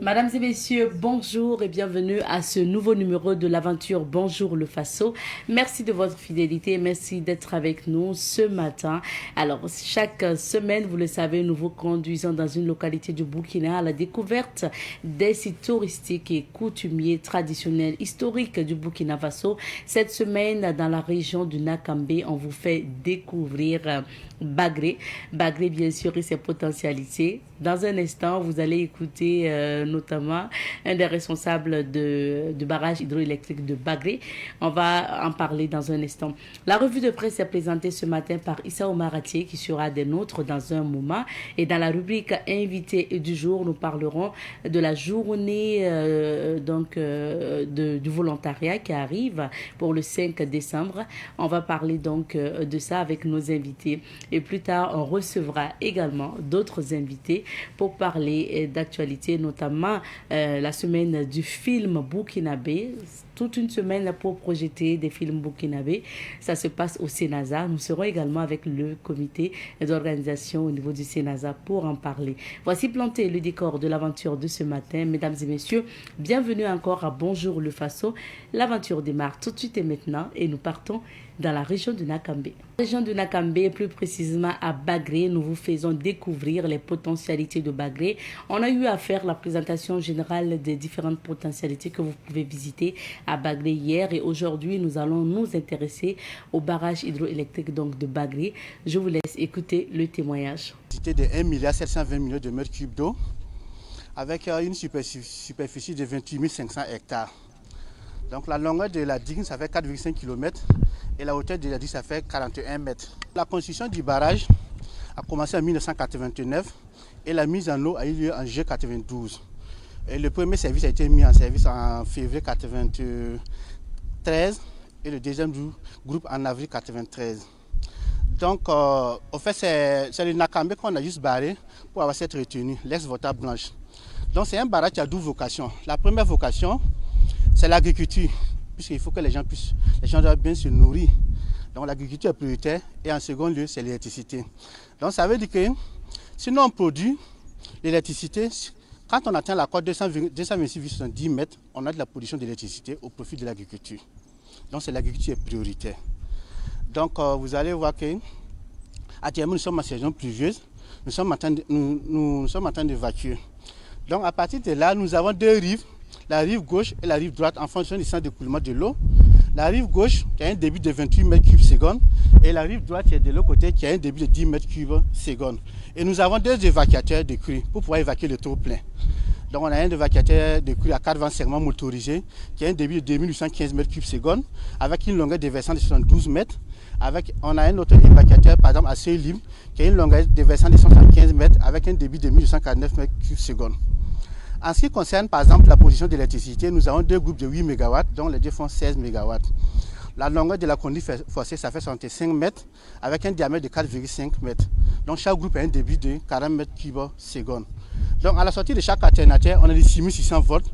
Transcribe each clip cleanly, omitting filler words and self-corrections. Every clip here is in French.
Mesdames et messieurs, bonjour et bienvenue à ce nouveau numéro de l'aventure Bonjour le Faso. Merci de votre fidélité, merci d'être avec nous ce matin. Alors, chaque semaine, vous le savez, nous vous conduisons dans une localité du Burkina à la découverte des sites touristiques et coutumiers traditionnels historiques du Burkina Faso. Cette semaine, dans la région du Nakambe, on vous fait découvrir Bagré. Bagré, bien sûr, et ses potentialités. Dans un instant, vous allez écouter notamment un des responsables du barrage hydroélectrique de Bagré. On va en parler dans un instant. La revue de presse est présentée ce matin par Issa Omaratier qui sera des nôtres dans un moment. Et dans la rubrique invité du jour, nous parlerons de la journée du volontariat qui arrive pour le 5 décembre. On va parler donc de ça avec nos invités. Et plus tard, on recevra également d'autres invités pour parler d'actualité, notamment la semaine du film burkinabé. Toute une semaine pour projeter des films burkinabés. Ça se passe au Sénasa. Nous serons également avec le comité d'organisation au niveau du Sénasa pour en parler. Voici planté le décor de l'aventure de ce matin. Mesdames et messieurs, bienvenue encore à Bonjour le Faso. L'aventure démarre tout de suite et maintenant et nous partons dans la région de Nakambe. La région de Nakambe, plus précisément à Bagré, nous vous faisons découvrir les potentialités de Bagré. On a eu à faire la présentation générale des différentes potentialités que vous pouvez visiter à Bagré hier et aujourd'hui, nous allons nous intéresser au barrage hydroélectrique donc de Bagré. Je vous laisse écouter le témoignage. C'était de 1,720 milliard de mètres cubes d'eau avec une superficie de 28 500 hectares. Donc la longueur de la digue, ça fait 4,5 km et la hauteur de la digue, ça fait 41 mètres. La construction du barrage a commencé en 1989 et la mise en eau a eu lieu en juillet 92. Et le premier service a été mis en service en février 93 et le deuxième groupe en avril 93. Donc, au fait, c'est le Nakambe qu'on a juste barré pour avoir cette retenue, l'ex-Volta Blanche. Donc, c'est un barrage qui a deux vocations. La première vocation, c'est l'agriculture, puisqu'il faut que les gens doivent bien se nourrir. Donc l'agriculture est prioritaire et en second lieu, c'est l'électricité. Donc ça veut dire que si nous on produit l'électricité, quand on atteint la cote 226,70 mètres, on a de la production d'électricité au profit de l'agriculture. Donc c'est l'agriculture est prioritaire. Donc vous allez voir que actuellement nous sommes en saison pluvieuse, nous sommes en train d'évacuer. Donc à partir de là, nous avons deux rives. La rive gauche et la rive droite en fonction du centre d'écoulement de l'eau. La rive gauche qui a un débit de 28 mètres cubes secondes et la rive droite qui est de l'autre côté qui a un débit de 10 mètres cubes secondes. Et nous avons deux évacuateurs de crues pour pouvoir évacuer le trop plein. Donc on a un évacuateur de crues à 4 vents segments motorisés qui a un débit de 2815 mètres cubes secondes avec une longueur de versant de 72 mètres. On a un autre évacuateur par exemple à seuil libre qui a une longueur de versant de 75 mètres avec un débit de 1249 mètres cubes secondes. En ce qui concerne par exemple la production d'électricité, nous avons deux groupes de 8 MW, dont les deux font 16 MW. La longueur de la conduite forcée, ça fait 65 mètres avec un diamètre de 4,5 mètres. Donc chaque groupe a un débit de 40 mètres cubes secondes. Donc à la sortie de chaque alternateur, on a des 6600 volts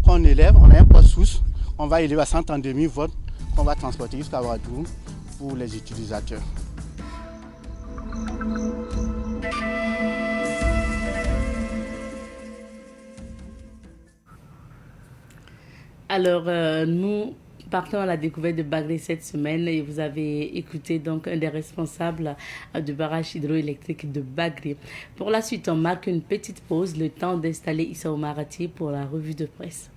qu'on élève, on a un poste source, on va élever à 132 000 volts qu'on va transporter jusqu'à Ouagadougou pour les utilisateurs. Alors, nous partons à la découverte de Bagré cette semaine et vous avez écouté donc un des responsables du barrage hydroélectrique de Bagré. Pour la suite, on marque une petite pause, le temps d'installer Issa Omaratier pour la revue de presse.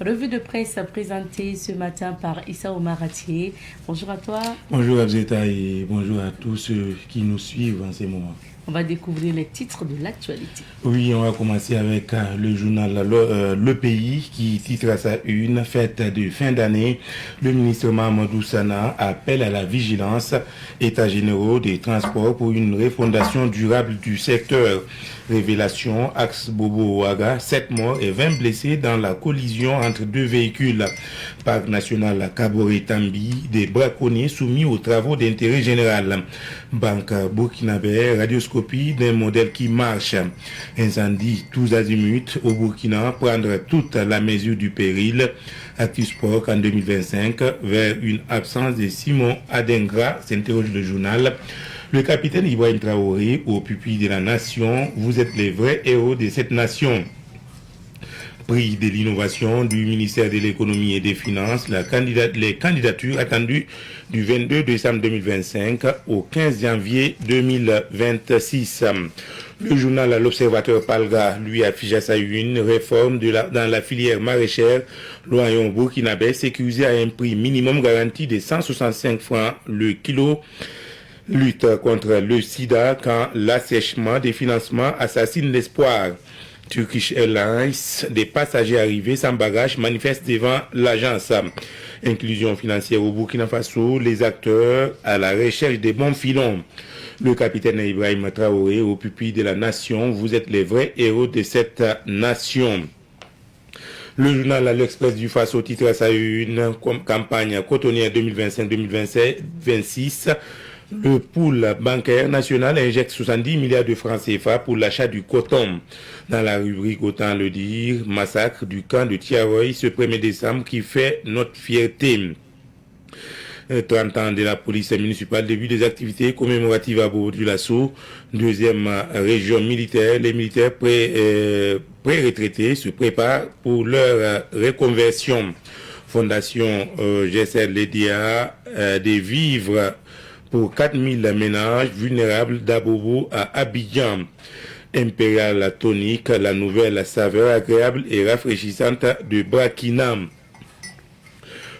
Revue de presse présentée ce matin par Issa Omaratier. Bonjour à toi. Bonjour Abzeta et bonjour à tous ceux qui nous suivent en ces moments. On va découvrir les titres de l'actualité. Oui, on va commencer avec le journal Le Pays qui titre à sa une: fête de fin d'année. Le ministre Mahamadou Sana appelle à la vigilance. États généraux des transports pour une refondation durable du secteur. Révélation, axe Bobo-Ouaga, 7 morts et 20 blessés dans la collision entre deux véhicules. Parc national Kaboré-Tambi, des braconniers soumis aux travaux d'intérêt général. Banque burkinabé, radioscopie d'un modèle qui marche. Incendie tous azimuts au Burkina, prendre toute la mesure du péril. Actu-Sport en 2025 vers une absence de Simon Adengra, s'interroge le journal. Le capitaine Ibrahim Traoré, au pupille de la nation, vous êtes les vrais héros de cette nation. prix de l'innovation du ministère de l'économie et des finances, les candidatures attendues du 22 décembre 2025 au 15 janvier 2026. Le journal L'Observateur Palga lui affiche à sa une réforme dans la filière maraîchère l'oignon burkinabé sécurisé à un prix minimum garanti de 165 francs le kilo. Lutte contre le sida quand l'assèchement des financements assassine l'espoir. Turkish Airlines, des passagers arrivés sans bagages manifestent devant l'agence. Inclusion financière au Burkina Faso, les acteurs à la recherche des bons filons. Le capitaine Ibrahim Traoré, au pupille de la nation, vous êtes les vrais héros de cette nation. Le journal L'Express du Faso titre à sa une campagne cotonnière 2025-2026. Le pool bancaire national injecte 70 milliards de francs CFA pour l'achat du coton. Dans la rubrique Autant le dire, massacre du camp de Tiaroy ce 1er décembre qui fait notre fierté. 30 ans de la police municipale, début des activités commémoratives à Bobo-Dioulasso, deuxième région militaire. Les militaires pré-retraités se préparent pour leur reconversion. Fondation GSL Lédia des vivres pour 4000 ménages vulnérables d'Abobo à Abidjan. Impérial tonique, la nouvelle saveur agréable et rafraîchissante de Brakinam.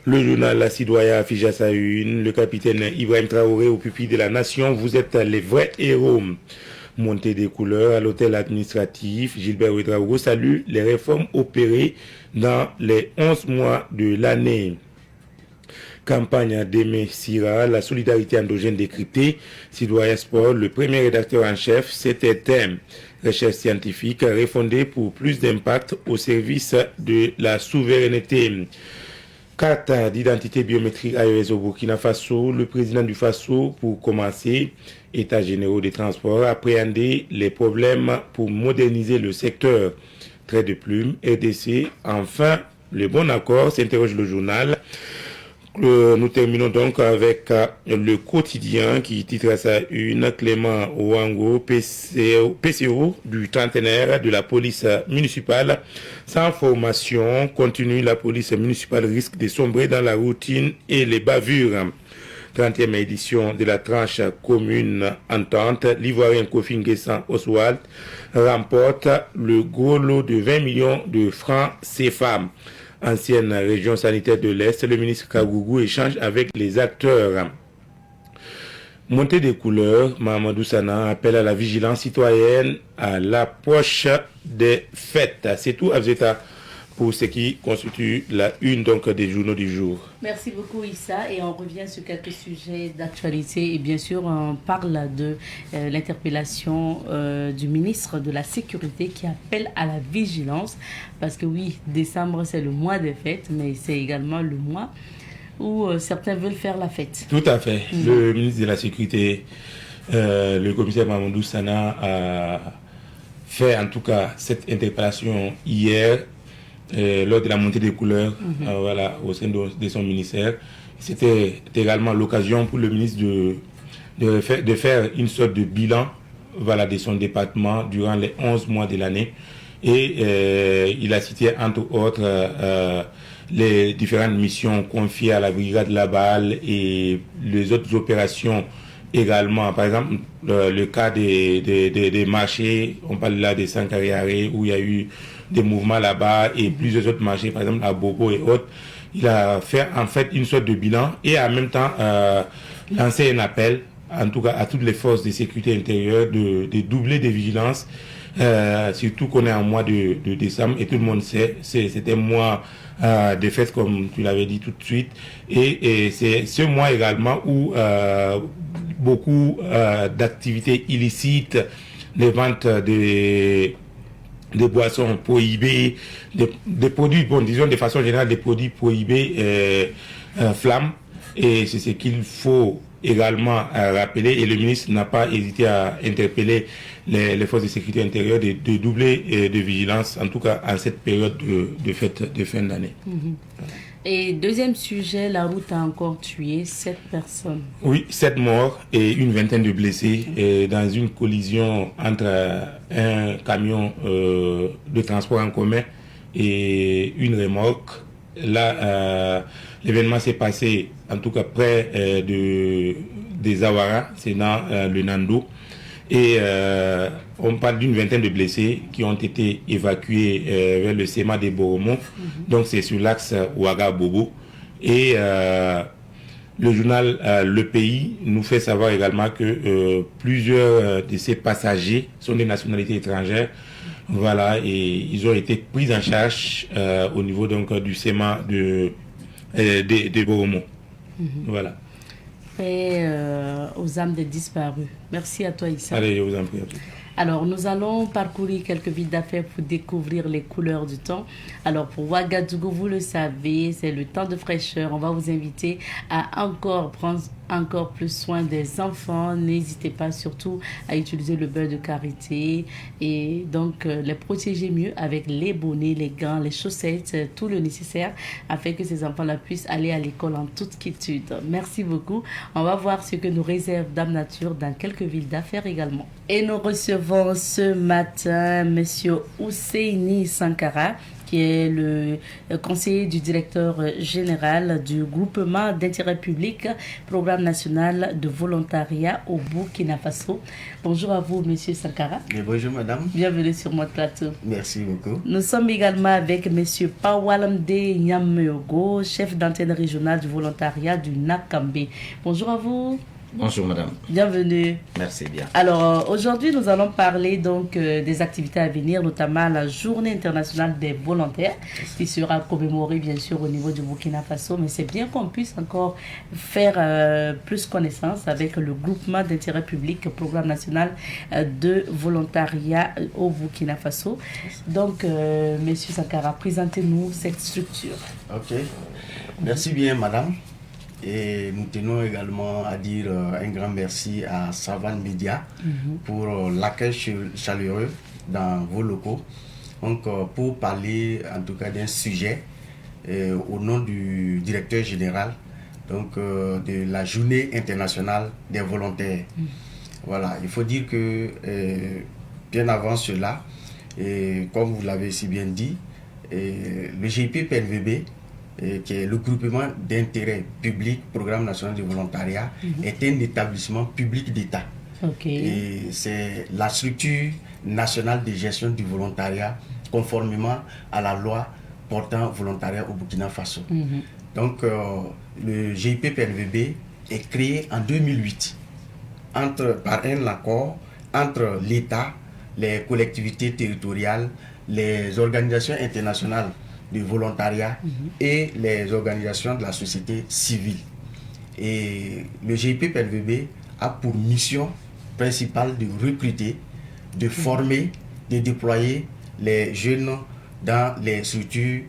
Le journal La Citoyen affiche à sa une le capitaine Ibrahim Traoré au pupille de la nation. Vous êtes les vrais héros. Montée des couleurs à l'hôtel administratif. Gilbert Ouedraogo salue les réformes opérées dans les 11 mois de l'année. Campagne d'Aimé Sira, la solidarité endogène décryptée. Citoyen Sport, le premier rédacteur en chef, c'était recherche scientifique refondée pour plus d'impact au service de la souveraineté. Carte d'identité biométrique AES au Burkina Faso, le président du Faso, pour commencer, État généraux des transports, appréhender les problèmes pour moderniser le secteur. Trait de plume, RDC, enfin, le bon accord, s'interroge le journal. Nous terminons donc avec le quotidien qui titre à sa une Clément Ouango, PCO du trentenaire de la police municipale. Sans formation continue, la police municipale risque de sombrer dans la routine et les bavures. 30e édition de la tranche commune entente, l'Ivoirien Kofi Nguessan Oswald remporte le gros lot de 20 millions de francs CFA. Ancienne région sanitaire de l'Est, le ministre Kagougou échange avec les acteurs. Montée des couleurs, Mahamadou Sana appelle à la vigilance citoyenne à l'approche des fêtes. C'est tout, Abzeta, pour ce qui constitue la une donc des journaux du jour. Merci beaucoup Issa, et on revient sur quelques sujets d'actualité et bien sûr on parle de l'interpellation du ministre de la Sécurité qui appelle à la vigilance parce que oui, décembre c'est le mois des fêtes mais c'est également le mois où certains veulent faire la fête. Tout à fait. Le ministre de la Sécurité, le commissaire Mahamadou Sana a fait en tout cas cette interpellation hier lors de la montée des couleurs voilà, au sein de son ministère. C'était également l'occasion pour le ministre de faire une sorte de bilan voilà, de son département durant les 11 mois de l'année. Et il a cité entre autres les différentes missions confiées à la brigade Laballe et les autres opérations également. Par exemple, le cas des marchés, on parle là des Sankariaré où il y a eu des mouvements là-bas et plusieurs autres marchés, par exemple à Bobo et autres. Il a fait en fait une sorte de bilan et en même temps lancé un appel, en tout cas à toutes les forces de sécurité intérieure, de doubler des vigilances, surtout qu'on est en mois de décembre et tout le monde sait, c'est un mois de fêtes comme tu l'avais dit tout de suite et c'est ce mois également où beaucoup d'activités illicites, les ventes des boissons prohibées, des produits, bon, disons de façon générale, des produits prohibés flamment. Et c'est ce qu'il faut également rappeler. Et le ministre n'a pas hésité à interpeller les forces de sécurité intérieure de doubler de vigilance, en tout cas en cette période de fête de fin d'année. Et deuxième sujet, la route a encore tué 7 personnes. Oui, 7 morts et une vingtaine de blessés dans une collision entre un camion de transport en commun et une remorque. Là, l'événement s'est passé, en tout cas près des Awara, c'est dans le Nando. Et on parle d'une vingtaine de blessés qui ont été évacués vers le SEMA des Boromo. Donc c'est sur l'axe Ouaga-Bobo. Et le journal Le Pays nous fait savoir également que plusieurs de ces passagers sont des nationalités étrangères. Voilà, et ils ont été pris en charge au niveau donc du SEMA de Boromo. Voilà. Et aux âmes des disparus. Merci à toi, Issa. Allez, je vous en prie. Alors, nous allons parcourir quelques villes d'affaires pour découvrir les couleurs du temps. Alors, pour Ouagadougou, vous le savez, c'est le temps de fraîcheur. On va vous inviter à prendre encore plus soin des enfants. N'hésitez pas surtout à utiliser le beurre de karité et donc les protéger mieux avec les bonnets, les gants, les chaussettes, tout le nécessaire afin que ces enfants-là puissent aller à l'école en toute quiétude. Merci beaucoup. On va voir ce que nous réserve Dame Nature dans quelques villes d'affaires également. Et nous recevons ce matin M. Ousseini Sankara, qui est le conseiller du directeur général du groupement d'intérêt public, Programme national de volontariat au Burkina Faso. Bonjour à vous, Monsieur Sankara. Et bonjour, madame. Bienvenue sur notre plateau. Merci beaucoup. Nous sommes également avec Monsieur Pawalamde Nyammeogo, chef d'antenne régionale du volontariat du Nakambe. Bonjour à vous. Bonjour madame. Bienvenue. Merci bien. Alors aujourd'hui nous allons parler donc des activités à venir, notamment la journée internationale des volontaires qui sera commémorée bien sûr au niveau du Burkina Faso, mais c'est bien qu'on puisse encore faire plus connaissance avec le groupement d'intérêt public, Programme national de volontariat au Burkina Faso. Donc Monsieur Sankara, présentez-nous cette structure. Ok. Merci bien madame. Et nous tenons également à dire un grand merci à Savan Media pour l'accueil chaleureux dans vos locaux. Donc, pour parler en tout cas d'un sujet au nom du directeur général donc, de la journée internationale des volontaires. Voilà, il faut dire que bien avant cela, et comme vous l'avez si bien dit, le GIP-PNVB, qui est le groupement d'intérêt public, Programme national de volontariat, est un établissement public d'État. Et c'est la structure nationale de gestion du volontariat conformément à la loi portant volontariat au Burkina Faso. Donc, le GIP-PNVB est créé en 2008 par un accord entre l'État, les collectivités territoriales, les organisations internationales de volontariat et les organisations de la société civile. Et le GIP-PNVB a pour mission principale de recruter, de former, de déployer les jeunes dans les structures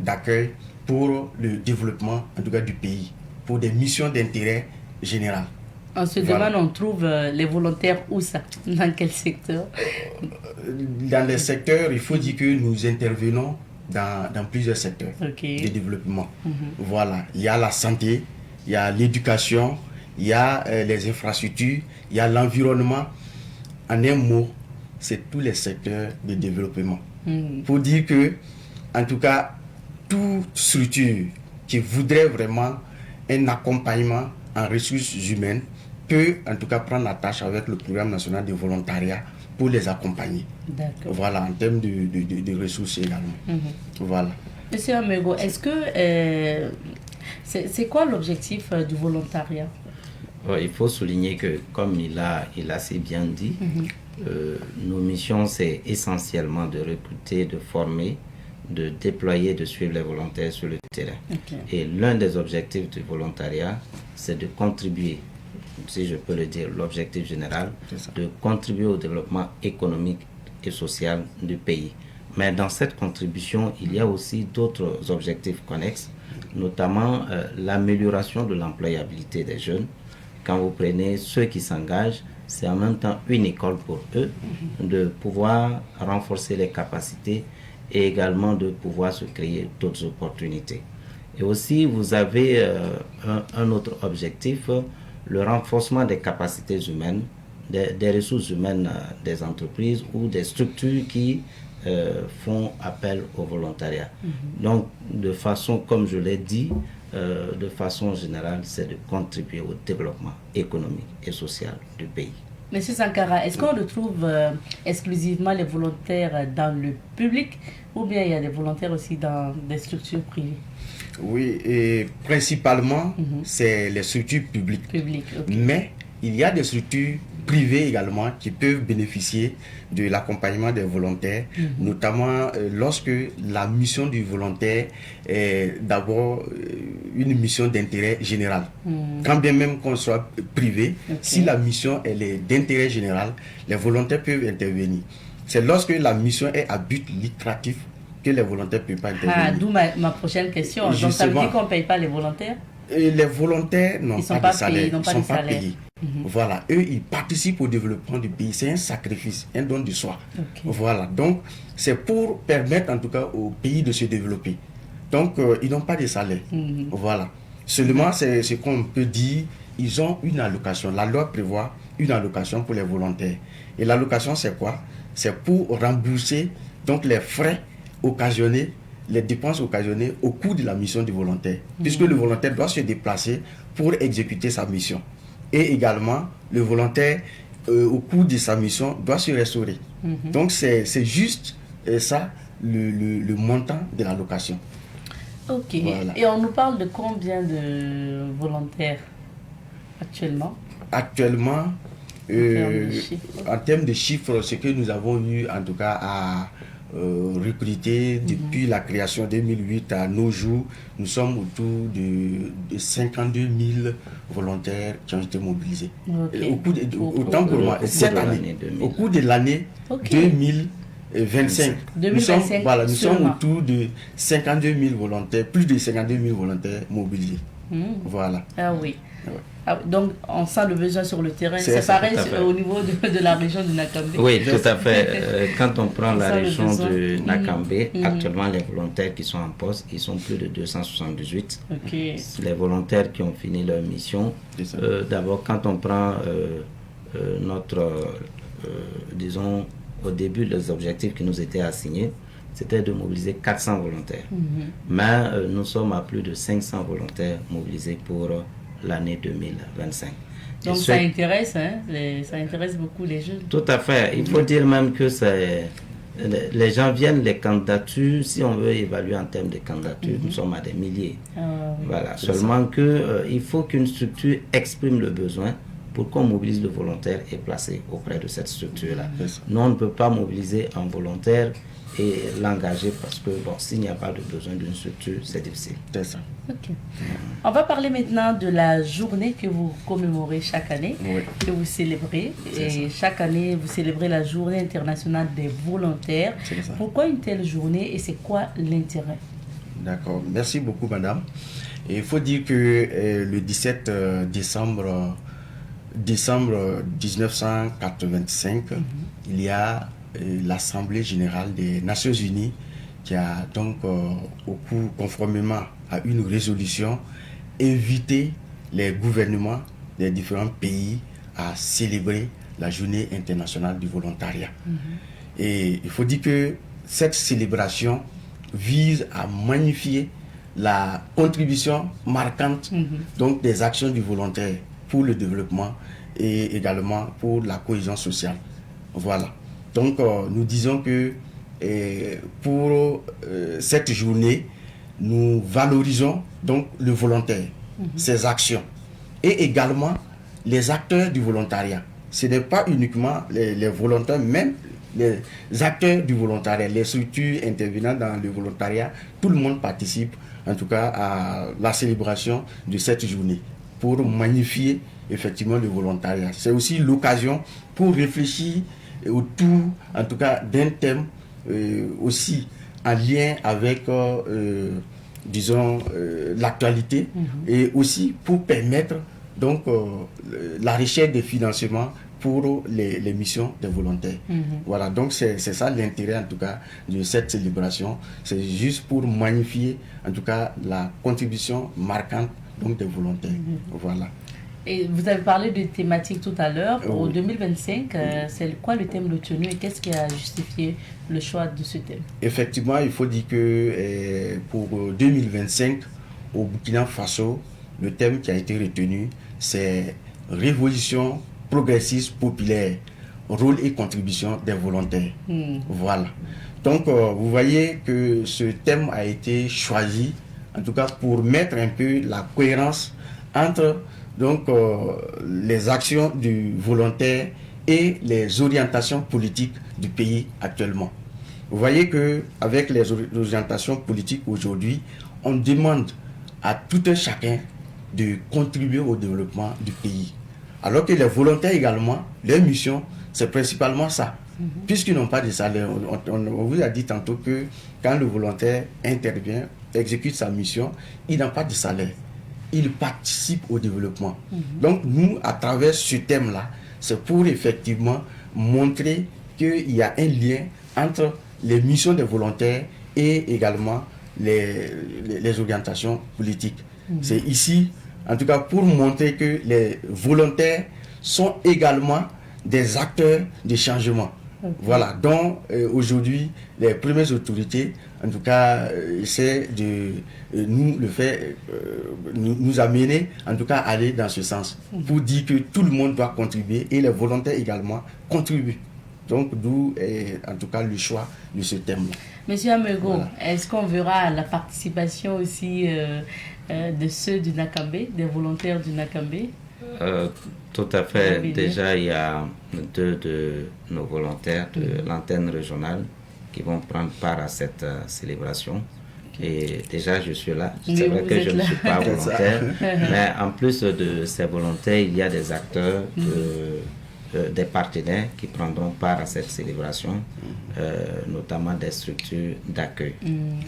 d'accueil pour le développement en tout cas du pays, pour des missions d'intérêt général. En ce domaine, on trouve les volontaires où ça? Dans quel secteur? Dans les secteurs, il faut dire que nous intervenons dans plusieurs secteurs de développement. Voilà, il y a la santé, il y a l'éducation, il y a les infrastructures, il y a l'environnement. En un mot, c'est tous les secteurs de développement. Pour dire que, en tout cas, toute structure qui voudrait vraiment un accompagnement en ressources humaines peut en tout cas prendre la tâche avec le Programme national de volontariat pour les accompagner. Voilà, en termes de ressources également. Voilà. Monsieur Amego, est-ce que c'est quoi l'objectif du volontariat? Il faut souligner que, comme il a assez bien dit, nos missions, c'est essentiellement de recruter, de former, de déployer, de suivre les volontaires sur le terrain. Et l'un des objectifs du volontariat, c'est de contribuer, si je peux le dire, l'objectif général, de contribuer au développement économique et social du pays. Mais dans cette contribution, il y a aussi d'autres objectifs connexes, notamment l'amélioration de l'employabilité des jeunes. Quand vous prenez ceux qui s'engagent, c'est en même temps une école pour eux de pouvoir renforcer les capacités et également de pouvoir se créer d'autres opportunités. Et aussi, vous avez un autre objectif, le renforcement des capacités humaines, des ressources humaines des entreprises ou des structures qui font appel au volontariat. Donc, de façon, comme je l'ai dit, de façon générale, c'est de contribuer au développement économique et social du pays. Monsieur Sankara, est-ce qu'on retrouve exclusivement les volontaires dans le public ou bien il y a des volontaires aussi dans des structures privées? Oui, et principalement, c'est les structures publiques. Okay. Mais il y a des structures privées également qui peuvent bénéficier de l'accompagnement des volontaires, notamment lorsque la mission du volontaire est d'abord une mission d'intérêt général. Quand bien même qu'on soit privé, si la mission elle est d'intérêt général, les volontaires peuvent intervenir. C'est lorsque la mission est à but lucratif que les volontaires ne peuvent pas intervenir. D'où ma prochaine question. Donc ça veut dire qu'on ne paye pas les volontaires? Et les volontaires n'ont pas de salaire. Ils ne sont pas payés. Voilà, eux, ils participent au développement du pays. C'est un sacrifice, un don de soi. Voilà, donc c'est pour permettre en tout cas au pays de se développer. Donc, ils n'ont pas de salaire. Voilà. Seulement, c'est ce qu'on peut dire, ils ont une allocation. La loi prévoit une allocation pour les volontaires. Et l'allocation, c'est quoi? C'est pour rembourser donc les frais occasionnés, les dépenses occasionnées au cours de la mission du volontaire, puisque le volontaire doit se déplacer pour exécuter sa mission. Et également, le volontaire, au cours de sa mission, doit se restaurer. Donc, c'est juste ça, le montant de l'allocation. Ok. Voilà. Et on nous parle de combien de volontaires actuellement? Actuellement, en termes de chiffres, ce que nous avons eu en tout cas à recruter depuis la création 2008 à nos jours, nous sommes autour de 52 000 volontaires qui ont été mobilisés. Autant pour moi, cette année, au cours de l'année 2025, nous sommes autour de 52 000 volontaires, plus de 52 000 volontaires mobilisés. Voilà. Ah oui. Donc, on sent le besoin sur le terrain. C'est pareil au niveau de la région de Nakambe. Oui, tout à fait. Quand on prend la région de Nakambe, actuellement, les volontaires qui sont en poste, ils sont plus de 278. Les volontaires qui ont fini leur mission. D'abord, quand on prend disons, au début, les objectifs qui nous étaient assignés, c'était de mobiliser 400 volontaires. Mais nous sommes à plus de 500 volontaires mobilisés pour l'année 2025. Donc ça intéresse, ça intéresse beaucoup les jeunes. Tout à fait. Il faut dire même que les gens viennent, les candidatures, si on veut évaluer en termes de candidatures, nous sommes à des milliers. Voilà. Seulement qu'il faut qu'une structure exprime le besoin pour qu'on mobilise le volontaire et placer auprès de cette structure-là. Nous, on ne peut pas mobiliser un volontaire et l'engager parce que s'il n'y a pas de besoin d'une structure, c'est difficile. C'est ça. Okay. On va parler maintenant de la journée que vous commémorez chaque année, que vous célébrez. Et chaque année, vous célébrez la journée internationale des volontaires. Pourquoi une telle journée et c'est quoi l'intérêt? D'accord. Merci beaucoup, madame. Et il faut dire que le 17 décembre 1985, il y a l'Assemblée générale des Nations Unies qui a donc, conformément à une résolution, invité les gouvernements des différents pays à célébrer la journée internationale du volontariat. Et il faut dire que cette célébration vise à magnifier la contribution marquante donc, des actions du volontaire pour le développement et également pour la cohésion sociale. Voilà. Donc, nous disons que pour cette journée, nous valorisons donc le volontaire, ses actions et également les acteurs du volontariat. Ce n'est pas uniquement les volontaires, même les acteurs du volontariat, les structures intervenant dans le volontariat, tout le monde participe en tout cas à la célébration de cette journée pour magnifier effectivement le volontariat. C'est aussi l'occasion pour réfléchir autour, en tout cas, d'un thème aussi en lien avec, disons, l'actualité et aussi pour permettre donc la recherche des financements pour les missions des volontaires. Voilà, donc c'est ça l'intérêt en tout cas de cette célébration. C'est juste pour magnifier en tout cas la contribution marquante donc des volontaires. Voilà. Et vous avez parlé de thématiques tout à l'heure. Pour 2025, c'est quoi le thème retenu et qu'est-ce qui a justifié le choix de ce thème? Effectivement, il faut dire que pour 2025, au Burkina Faso, le thème qui a été retenu, c'est Révolution progressiste populaire, rôle et contribution des volontaires. Voilà. Donc, vous voyez que ce thème a été choisi, en tout cas pour mettre un peu la cohérence entre donc, les actions du volontaire et les orientations politiques du pays actuellement. Vous voyez qu'avec les orientations politiques aujourd'hui, on demande à tout un chacun de contribuer au développement du pays. Alors que les volontaires également, leur mission, c'est principalement ça. Puisqu'ils n'ont pas de salaire, on vous a dit tantôt que quand le volontaire intervient, exécute sa mission, il n'a pas de salaire. Il participe au développement. Donc nous, à travers ce thème-là, c'est pour effectivement montrer qu'il y a un lien entre les missions des volontaires et également les orientations politiques. C'est ici, en tout cas, pour montrer que les volontaires sont également des acteurs de changement. Voilà, donc aujourd'hui, les premières autorités, en tout cas, essaient de nous amener, en tout cas, à aller dans ce sens, pour dire que tout le monde doit contribuer et les volontaires également contribuent. Donc, d'où, en tout cas, le choix de ce thème. Monsieur Amego, voilà. Est-ce qu'on verra la participation aussi de ceux du Nakambé, des volontaires du Nakambé? Tout à fait. Déjà, il y a 2 de nos volontaires de l'antenne régionale qui vont prendre part à cette célébration. Et déjà, je suis là. C'est vrai que je ne suis pas volontaire. Mais en plus de ces volontaires, il y a des acteurs, des partenaires qui prendront part à cette célébration, notamment des structures d'accueil.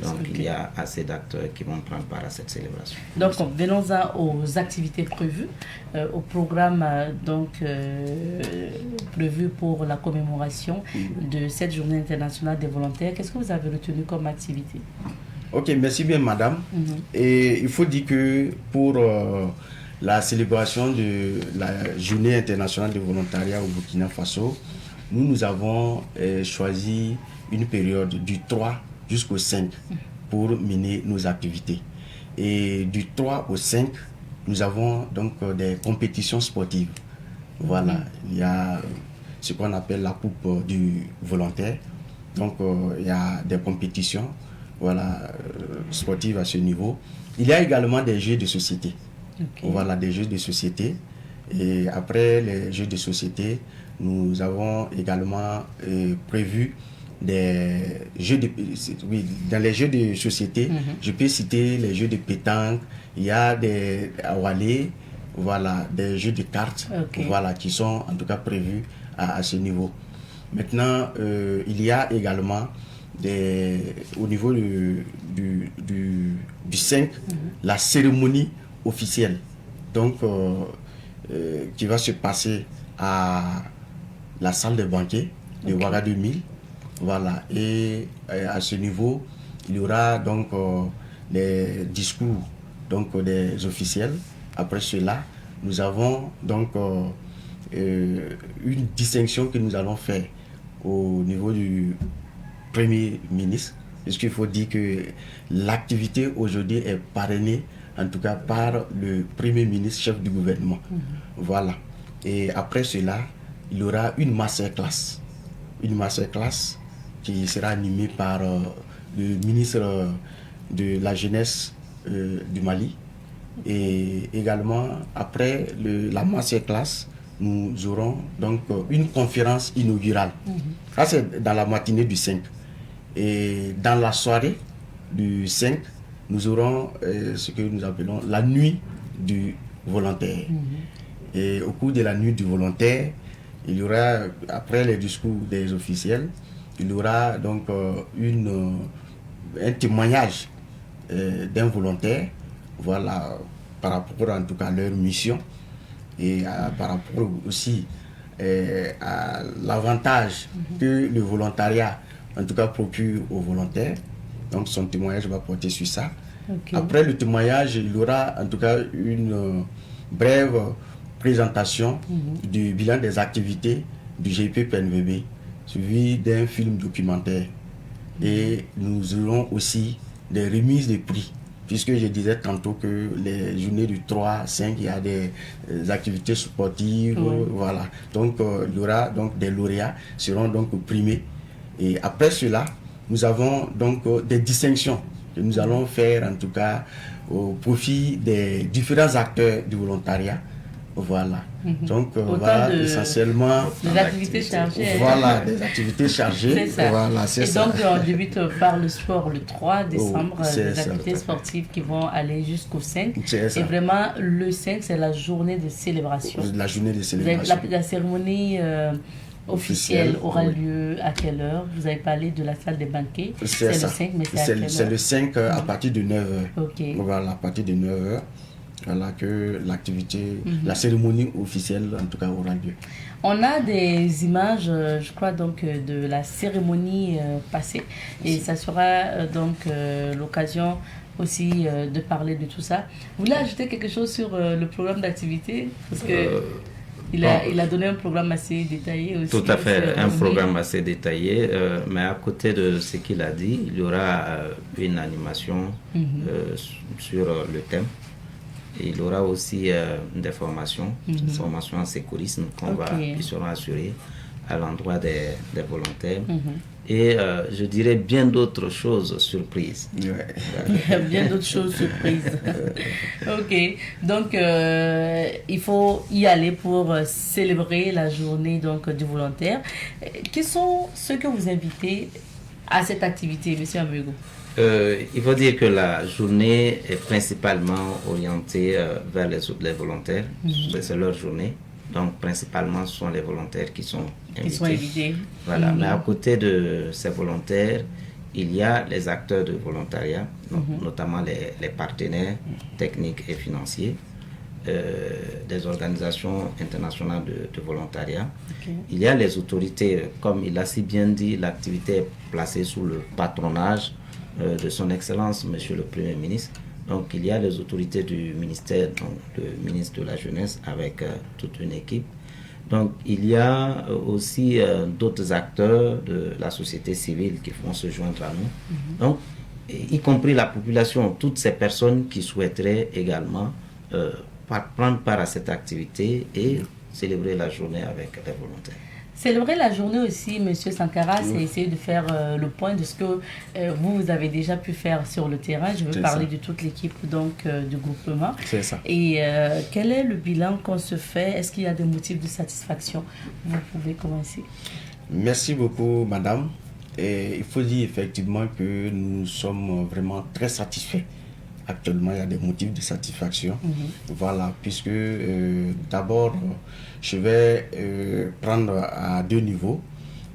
Donc, il y a assez d'acteurs qui vont prendre part à cette célébration. Donc, venons-en aux activités prévues, au programme prévu pour la commémoration de cette journée internationale des volontaires. Qu'est-ce que vous avez retenu comme activité? Ok, merci bien, madame. Et il faut dire que pour la célébration de la journée internationale de volontariat au Burkina Faso, nous avons choisi une période du 3 jusqu'au 5 pour mener nos activités. Et du 3 au 5, nous avons donc des compétitions sportives. Voilà, il y a ce qu'on appelle la coupe du volontaire. Donc, il y a des compétitions sportives à ce niveau. Il y a également des jeux de société. Voilà, des jeux de société. Et après les jeux de société, nous avons également prévu des jeux de... Oui, dans les jeux de société, je peux citer les jeux de pétanque, il y a des awalé, voilà, des jeux de cartes, voilà, qui sont en tout cas prévus à ce niveau. Maintenant, il y a également au niveau du 5, la cérémonie officielle, donc qui va se passer à la salle de banquet de Ouaga 2000. Voilà, et à ce niveau, il y aura donc les discours donc, des officiels. Après cela, nous avons donc une distinction que nous allons faire au niveau du Premier ministre, puisqu'il faut dire que l'activité aujourd'hui est parrainée en tout cas par le Premier ministre, chef du gouvernement. Voilà. Et après cela, il y aura une masterclass. Une masterclass qui sera animée par le ministre de la Jeunesse du Mali. Et également, après la masterclass, nous aurons donc une conférence inaugurale. Ça, c'est dans la matinée du 5. Et dans la soirée du 5, nous aurons ce que nous appelons la nuit du volontaire. Et au cours de la nuit du volontaire, il y aura, après les discours des officiels, il y aura donc un témoignage d'un volontaire, voilà, par rapport en tout cas à leur mission et par rapport aussi à l'avantage que le volontariat en tout cas procure aux volontaires. Donc son témoignage va porter sur ça. Après le témoignage, il y aura en tout cas une brève présentation du bilan des activités du GIP PNVB, suivi d'un film documentaire. Et nous aurons aussi des remises de prix, puisque je disais tantôt que les journées du 3, 5, il y a des activités sportives, voilà. Donc, il y aura donc des lauréats seront donc primés. Et après cela, nous avons donc des distinctions que nous allons faire, en tout cas, au profit des différents acteurs du volontariat. Voilà. Donc, voilà, essentiellement... Des activités chargées. Voilà, des activités chargées. C'est ça. Voilà, c'est ça. Et donc, on débute par le sport le 3 décembre, c'est des ça, activités sportives qui vont aller jusqu'au 5. C'est ça. Et vraiment, le 5, c'est la journée de célébration. La journée de célébration. La cérémonie officielle aura oui. lieu à quelle heure? Vous avez parlé de la salle des banquets. C'est le ça. 5, mais c'est à quelle heure? C'est le 5 à partir de 9h. Ok. Voilà, à partir de 9h. Voilà que l'activité, la cérémonie officielle, en tout cas, aura lieu. On a des images, je crois, donc, de la cérémonie passée. Et ça sera donc l'occasion aussi de parler de tout ça. Vous voulez ajouter quelque chose sur le programme d'activité? Parce que il a donné un programme assez détaillé aussi. Tout à fait, un programme assez détaillé. Mais à côté de ce qu'il a dit, il y aura une animation sur le thème. Et il y aura aussi des formations, des formations en sécurisme qui seront assurées à l'endroit des volontaires. Et je dirais bien d'autres choses surprises. Bien d'autres choses surprises. Ok, donc il faut y aller pour célébrer la journée donc, du volontaire. Quels sont ceux que vous invitez à cette activité, M. Amuego? Il faut dire que la journée est principalement orientée vers les volontaires. C'est leur journée. Donc, principalement, ce sont les volontaires qui sont invités. Voilà. Mais à côté de ces volontaires, il y a les acteurs de volontariat, notamment les partenaires techniques et financiers, des organisations internationales de volontariat. Il y a les autorités, comme il a si bien dit, l'activité est placée sous le patronage de son Excellence, Monsieur le Premier ministre. Donc, il y a les autorités du ministère, donc le ministre de la Jeunesse avec toute une équipe. Donc, il y a aussi d'autres acteurs de la société civile qui vont se joindre à nous. Donc, y compris la population, toutes ces personnes qui souhaiteraient également prendre part à cette activité et célébrer la journée avec les volontaires. Célébrer la journée aussi, M. Sankara, c'est essayer de faire le point de ce que vous avez déjà pu faire sur le terrain. Je veux parler de toute l'équipe donc du groupement. C'est ça. Et quel est le bilan qu'on se fait? Est-ce qu'il y a des motifs de satisfaction? Vous pouvez commencer. Merci beaucoup, madame. Et il faut dire effectivement que nous sommes vraiment très satisfaits. Actuellement, il y a des motifs de satisfaction. Voilà, puisque d'abord, je vais prendre à deux niveaux.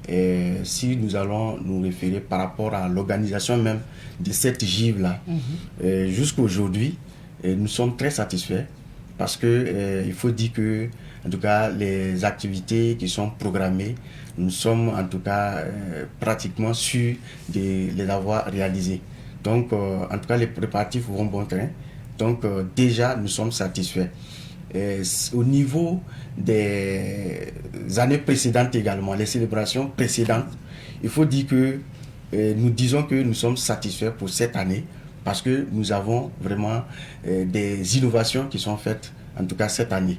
Et si nous allons nous référer par rapport à l'organisation même de cette GIV-là, jusqu'à aujourd'hui, nous sommes très satisfaits parce que il faut dire que, en tout cas, les activités qui sont programmées, nous sommes en tout cas pratiquement sûrs de les avoir réalisées. Donc, en tout cas, les préparatifs vont bon train. Donc, déjà, nous sommes satisfaits. Au niveau des années précédentes également, les célébrations précédentes, il faut dire que nous disons que nous sommes satisfaits pour cette année parce que nous avons vraiment des innovations qui sont faites, en tout cas cette année.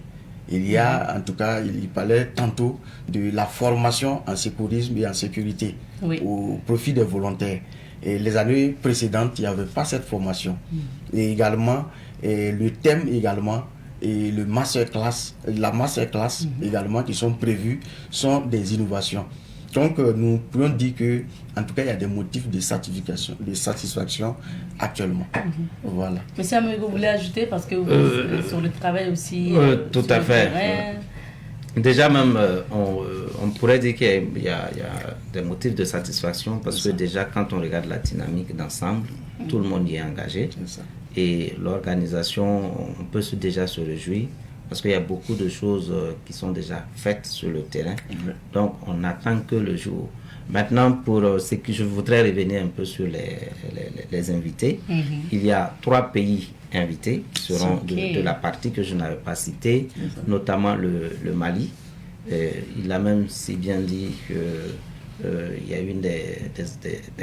Il y a, en tout cas, il parlait tantôt de la formation en sécurisme et en sécurité au profit des volontaires. Et les années précédentes, il n'y avait pas cette formation. Et également, le thème également, et le masterclass, la masterclass également qui sont prévus, sont des innovations. Donc, nous pouvons dire que, en tout cas, il y a des motifs de satisfaction actuellement. Voilà. Monsieur Amuego, vous voulez ajouter parce que vous sur le travail aussi. Tout à fait. Déjà même, on pourrait dire qu'il y a des motifs de satisfaction parce que déjà quand on regarde la dynamique d'ensemble, tout le monde y est engagé. Et l'organisation, on peut déjà se réjouir parce qu'il y a beaucoup de choses qui sont déjà faites sur le terrain. Donc on attend que le jour Maintenant, pour ce que je voudrais revenir un peu sur les invités, il y a 3 pays invités qui seront de la partie que je n'avais pas citée, notamment le Mali. Il a même si bien dit que il y a une des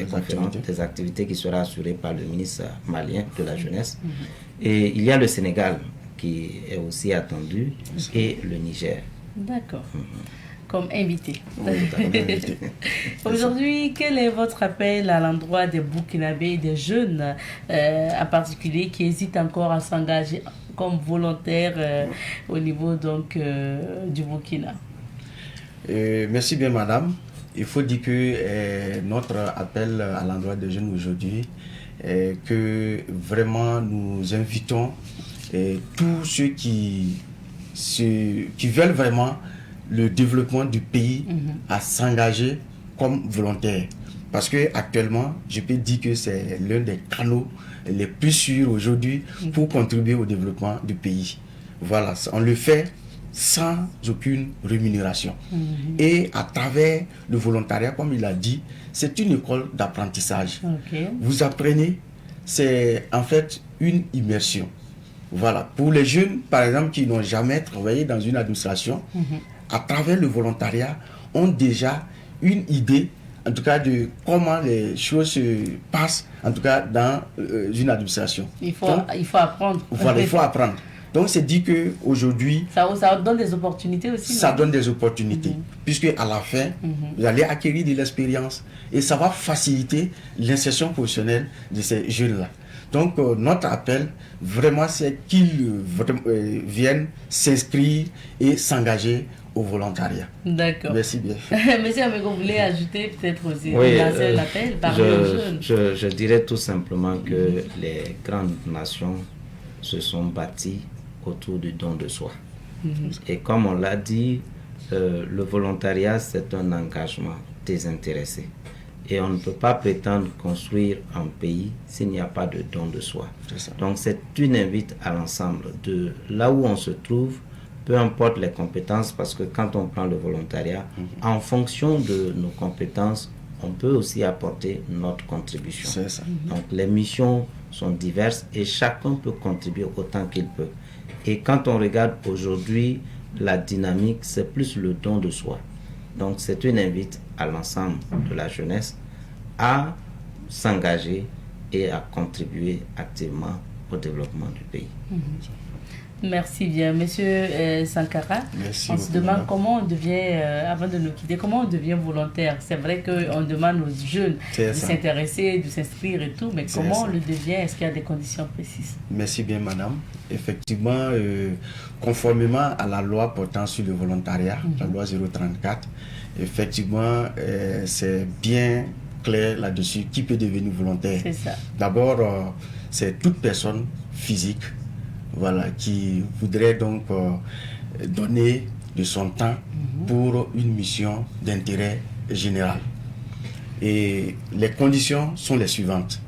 conférences, des activités qui sera assurée par le ministre malien de la jeunesse. Et il y a le Sénégal qui est aussi attendu et le Niger. D'accord. Comme invité. Aujourd'hui, quel est votre appel à l'endroit des Burkinabés et des jeunes en particulier qui hésitent encore à s'engager comme volontaires au niveau donc du Burkina? Merci bien madame. Il faut dire que notre appel à l'endroit des jeunes aujourd'hui est que vraiment nous invitons tous ceux qui veulent vraiment le développement du pays à s'engager comme volontaire. Parce que actuellement, je peux dire que c'est l'un des canaux les plus sûrs aujourd'hui pour contribuer au développement du pays. Voilà, on le fait sans aucune rémunération. Et à travers le volontariat, comme il a dit, c'est une école d'apprentissage. Vous apprenez, c'est en fait une immersion. Voilà, pour les jeunes, par exemple, qui n'ont jamais travaillé dans une administration, à travers le volontariat, ont déjà une idée, en tout cas, de comment les choses se passent, en tout cas, dans une administration. Il faut apprendre. Voilà, il faut apprendre. Donc, c'est dit qu'aujourd'hui... Ça donne des opportunités aussi. Ça donne des opportunités, puisque à la fin, vous allez acquérir de l'expérience et ça va faciliter l'insertion professionnelle de ces jeunes-là. Donc, notre appel, vraiment, c'est qu'ils viennent s'inscrire et s'engager au volontariat. D'accord. Merci bien. Monsieur Amego, vous voulez ajouter peut-être aussi lancer l'appel par aux jeunes? Je dirais tout simplement que les grandes nations se sont bâties autour du don de soi. Et comme on l'a dit, le volontariat, c'est un engagement désintéressé. Et on ne peut pas prétendre construire un pays s'il n'y a pas de don de soi. Donc c'est une invite à l'ensemble de là où on se trouve, peu importe les compétences, parce que quand on prend le volontariat, en fonction de nos compétences, on peut aussi apporter notre contribution. C'est ça. Donc les missions sont diverses et chacun peut contribuer autant qu'il peut. Et quand on regarde aujourd'hui, la dynamique, c'est plus le don de soi. Donc c'est une invite à l'ensemble de la jeunesse à s'engager et à contribuer activement au développement du pays. Merci bien. Monsieur Sankara, on se demande comment on devient, avant de nous quitter, comment on devient volontaire. C'est vrai qu'on demande aux jeunes de s'intéresser, de s'inscrire et tout, mais comment on le devient? Est-ce qu'il y a des conditions précises? Merci bien, madame. Effectivement, conformément à la loi portant sur le volontariat, la loi 034, effectivement, c'est bien clair là-dessus qui peut devenir volontaire. C'est ça. D'abord, c'est toute personne physique, voilà, qui voudrait donc donner de son temps pour une mission d'intérêt général. Et les conditions sont les suivantes.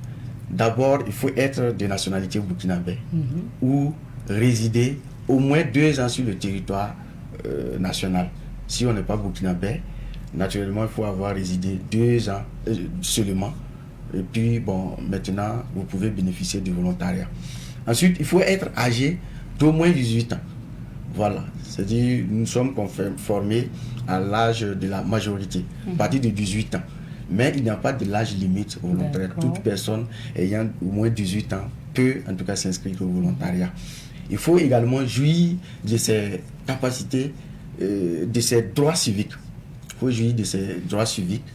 D'abord, il faut être de nationalité burkinabé ou résider au moins 2 ans sur le territoire national. Si on n'est pas burkinabé, naturellement, il faut avoir résidé 2 ans seulement. Et puis, bon, maintenant, vous pouvez bénéficier du volontariat. Ensuite, il faut être âgé d'au moins 18 ans. Voilà. C'est-à-dire, nous sommes formés à l'âge de la majorité, à partir de 18 ans. Mais il n'y a pas de l'âge limite au volontariat. Toute personne ayant au moins 18 ans peut, en tout cas, s'inscrire au volontariat. Il faut également jouir de ses capacités, de ses droits civiques. Il faut jouir de ses droits civiques.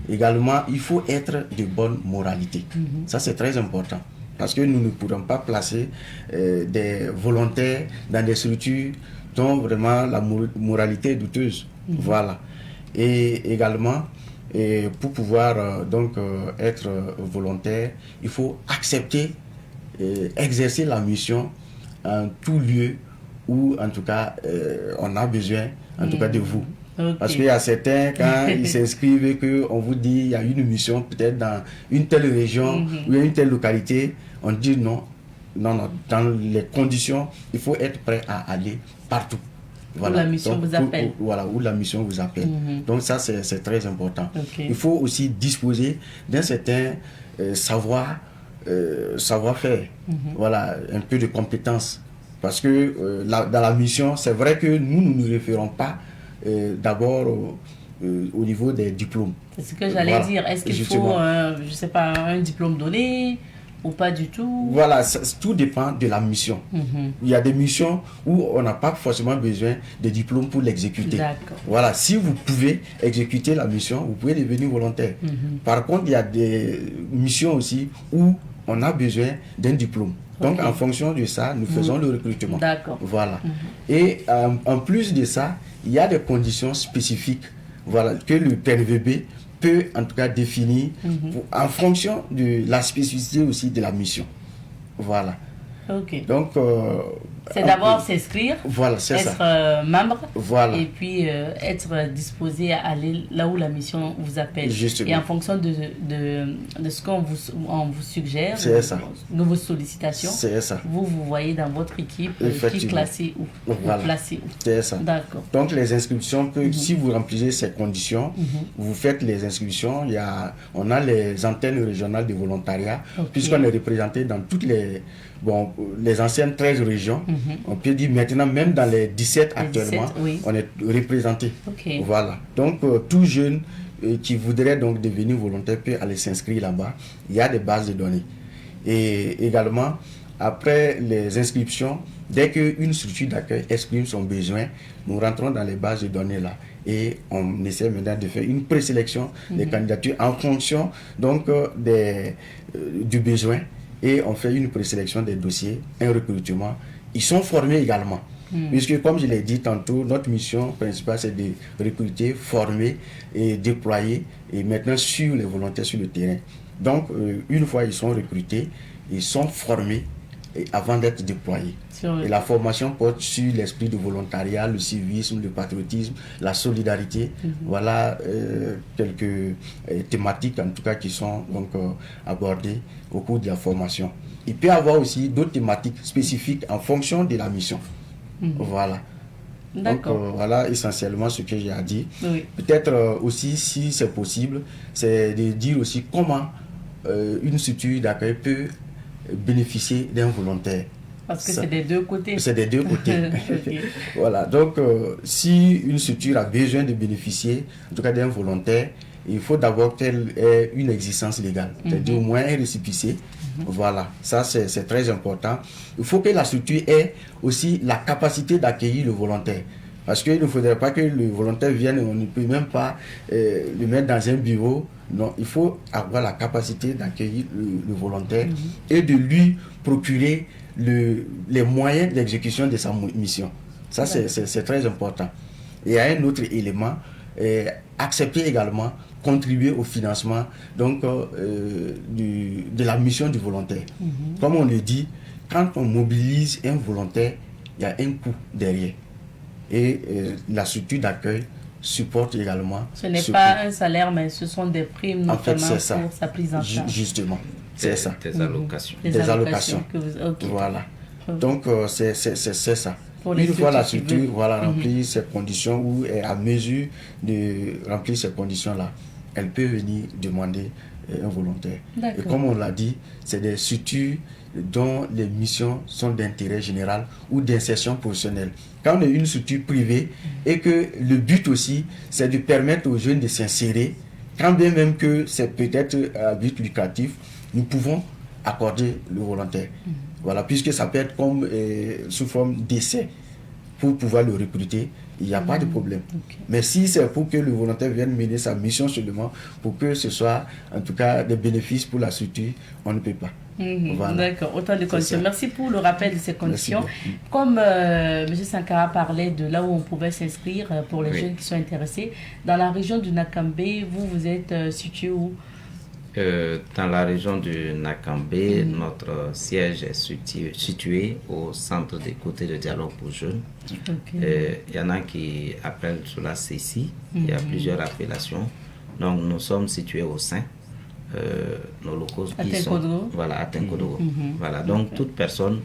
Également, il faut être de bonne moralité. Ça, c'est très important. Parce que nous ne pourrons pas placer des volontaires dans des structures dont vraiment la moralité est douteuse. Voilà. Et également, pour pouvoir être volontaire, il faut accepter, exercer la mission en tout lieu où, en tout cas, on a besoin, en tout cas, de vous. Okay. Parce qu'il y a certains, quand ils s'inscrivent et qu'on vous dit il y a une mission peut-être dans une telle région ou une telle localité, on dit non. Non, dans les conditions, il faut être prêt à aller partout. Voilà. Où la mission vous appelle. Voilà, où la mission vous appelle. Donc ça, c'est très important. Okay. Il faut aussi disposer d'un certain savoir-faire. Voilà, un peu de compétences. Parce que dans la mission, c'est vrai que nous ne nous référons pas d'abord au niveau des diplômes. C'est ce que j'allais dire. Est-ce qu'il faut, je sais pas, un diplôme donné ou pas du tout? Voilà, tout dépend de la mission. Il y a des missions où on n'a pas forcément besoin de diplôme pour l'exécuter. Voilà, si vous pouvez exécuter la mission, vous pouvez devenir volontaire. Par contre, il y a des missions aussi où on a besoin d'un diplôme. Donc, en fonction de ça, nous faisons le recrutement. D'accord. Voilà. Et en plus de ça, il y a des conditions spécifiques, voilà, que le PNVB peut en tout cas définir en fonction de la spécificité aussi de la mission. Voilà. Ok. Donc, c'est d'abord s'inscrire, voilà, être membre, voilà. Et puis être disposé à aller là où la mission vous appelle. Justement. Et en fonction de ce qu'on vous suggère, de vos sollicitations, vous voyez dans votre équipe qui classé où, voilà. placé où. C'est ça. D'accord. Donc les inscriptions, si vous remplissez ces conditions, vous faites les inscriptions. On a les antennes régionales de volontariat, puisqu'on est représenté dans toutes les anciennes 13 régions. On peut dire maintenant, même dans les 17 actuellement, on est représenté. Voilà. Donc, tout jeune qui voudrait donc devenir volontaire peut aller s'inscrire là-bas. Il y a des bases de données. Et également, après les inscriptions, dès qu'une structure d'accueil exprime son besoin, nous rentrons dans les bases de données là. Et on essaie maintenant de faire une présélection des candidatures en fonction donc du besoin. Et on fait une présélection des dossiers, un recrutement. Ils sont formés également. Puisque, comme je l'ai dit tantôt, notre mission principale, c'est de recruter, former et déployer, et maintenant suivre les volontaires sur le terrain. Donc, une fois ils sont recrutés, ils sont formés avant d'être déployés. Et la formation porte sur l'esprit de volontariat, le civisme, le patriotisme, la solidarité. Voilà quelques thématiques, en tout cas, qui sont donc abordées au cours de la formation. Il peut y avoir aussi d'autres thématiques spécifiques en fonction de la mission. Voilà. Donc voilà essentiellement ce que j'ai à dire. Peut-être aussi, si c'est possible, c'est de dire aussi comment une structure d'accueil peut bénéficier d'un volontaire. Parce que c'est des deux côtés. C'est des deux côtés. Voilà. Donc, si une structure a besoin de bénéficier, en tout cas d'un volontaire, il faut d'abord qu'elle ait une existence légale, c'est-à-dire au moins un récépissé. Voilà, ça c'est très important. Il faut que la structure ait aussi la capacité d'accueillir le volontaire. Parce qu'il ne faudrait pas que le volontaire vienne, on ne peut même pas le mettre dans un bureau. Non, il faut avoir la capacité d'accueillir le volontaire et de lui procurer les moyens d'exécution de sa mission. Ça, c'est très important. Et il y a un autre élément, accepter également, contribuer au financement donc, de la mission du volontaire. Comme on le dit, quand on mobilise un volontaire, il y a un coût derrière. Et la structure d'accueil supporte également. Ce n'est pas un salaire, mais ce sont des primes notamment pour sa prise en charge. Justement, c'est ça. Des allocations. Des allocations. Voilà. Donc, c'est ça. Une fois la structure remplit ces conditions ou est à mesure de remplir ces conditions-là, elle peut venir demander un volontaire. Et comme on l'a dit, c'est des structures dont les missions sont d'intérêt général ou d'insertion professionnelle. Quand on est une structure privée et que le but aussi, c'est de permettre aux jeunes de s'insérer, quand bien même que c'est peut-être à but lucratif, nous pouvons accorder le volontaire. Voilà, puisque ça peut être comme sous forme d'essai pour pouvoir le recruter, il n'y a pas de problème. Mais si c'est pour que le volontaire vienne mener sa mission seulement, pour que ce soit en tout cas des bénéfices pour la structure, on ne peut pas. Voilà. D'accord, autant de conditions. Merci pour le rappel de ces conditions. Comme M. Sankara parlait de là où on pouvait s'inscrire pour les jeunes qui sont intéressés, dans la région du Nakambe, vous êtes situé où? Dans la région du Nakambe, notre siège est situé au centre d'écoute et de dialogue pour jeunes. Il y en a qui appellent cela CECI, il y a plusieurs appellations. Donc nous sommes situés au sein. Nos locaux à Tenkodoro. Voilà, à Tenkodoro. Voilà, donc toute personne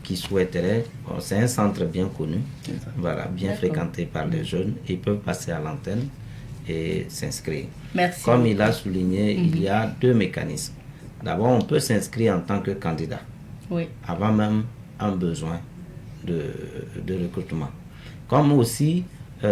qui souhaiteraient, c'est un centre bien connu, voilà, bien fréquenté par les jeunes, ils peuvent passer à l'antenne et s'inscrire. Merci. Comme il a souligné, il y a 2 mécanismes. D'abord, on peut s'inscrire en tant que candidat, avant même un besoin de recrutement. Comme aussi,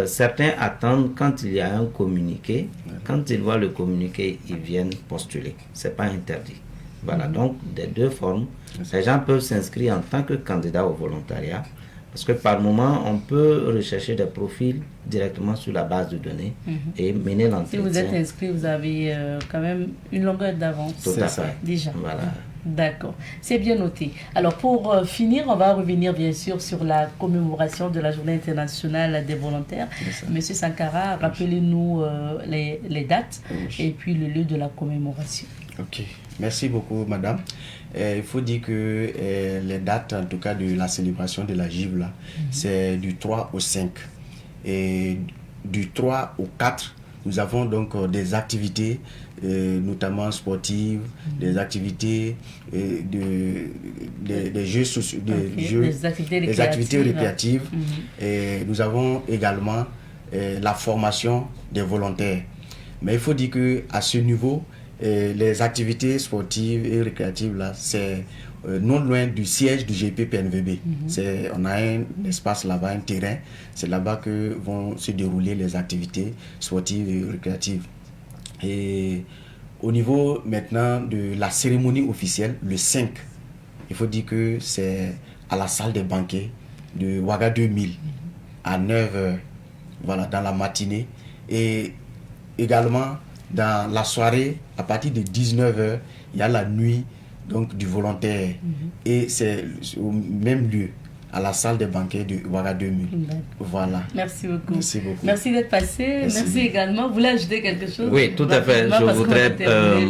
certains attendent quand il y a un communiqué, quand ils voient le communiqué, ils viennent postuler. Ce n'est pas interdit. Voilà, donc des 2 formes. Les gens peuvent s'inscrire en tant que candidat au volontariat, parce que par moment, on peut rechercher des profils directement sur la base de données et mener l'entretien. Si vous êtes inscrit, vous avez quand même une longueur d'avance. Tout à fait. Déjà. Voilà. D'accord, c'est bien noté. Alors pour finir, on va revenir bien sûr sur la commémoration de la Journée internationale des volontaires. Monsieur Sankara, rappelez-nous les dates et puis le lieu de la commémoration. Ok, merci beaucoup madame. Il faut dire que les dates en tout cas de la célébration de la GIV là, c'est du 3 au 5. Et du 3 au 4, nous avons donc des activités, notamment sportives, des activités, des jeux sociaux, des activités récréatives. Et nous avons également la formation des volontaires. Mais il faut dire qu'à ce niveau, les activités sportives et récréatives, là, c'est non loin du siège du GP-PNVB. On a un espace là-bas, un terrain. C'est là-bas que vont se dérouler les activités sportives et récréatives. Et au niveau maintenant de la cérémonie officielle, le 5, il faut dire que c'est à la salle des banquets de Ouaga 2000 à 9h, voilà, dans la matinée. Et également dans la soirée, à partir de 19h, il y a la nuit donc, du volontaire. Et c'est au même lieu, à la salle des banquets de Ouaga 2000. Voilà. Merci beaucoup. Merci beaucoup. Merci d'être passé. Merci également. Vous voulez ajouter quelque chose? Oui, tout à fait. Je voudrais,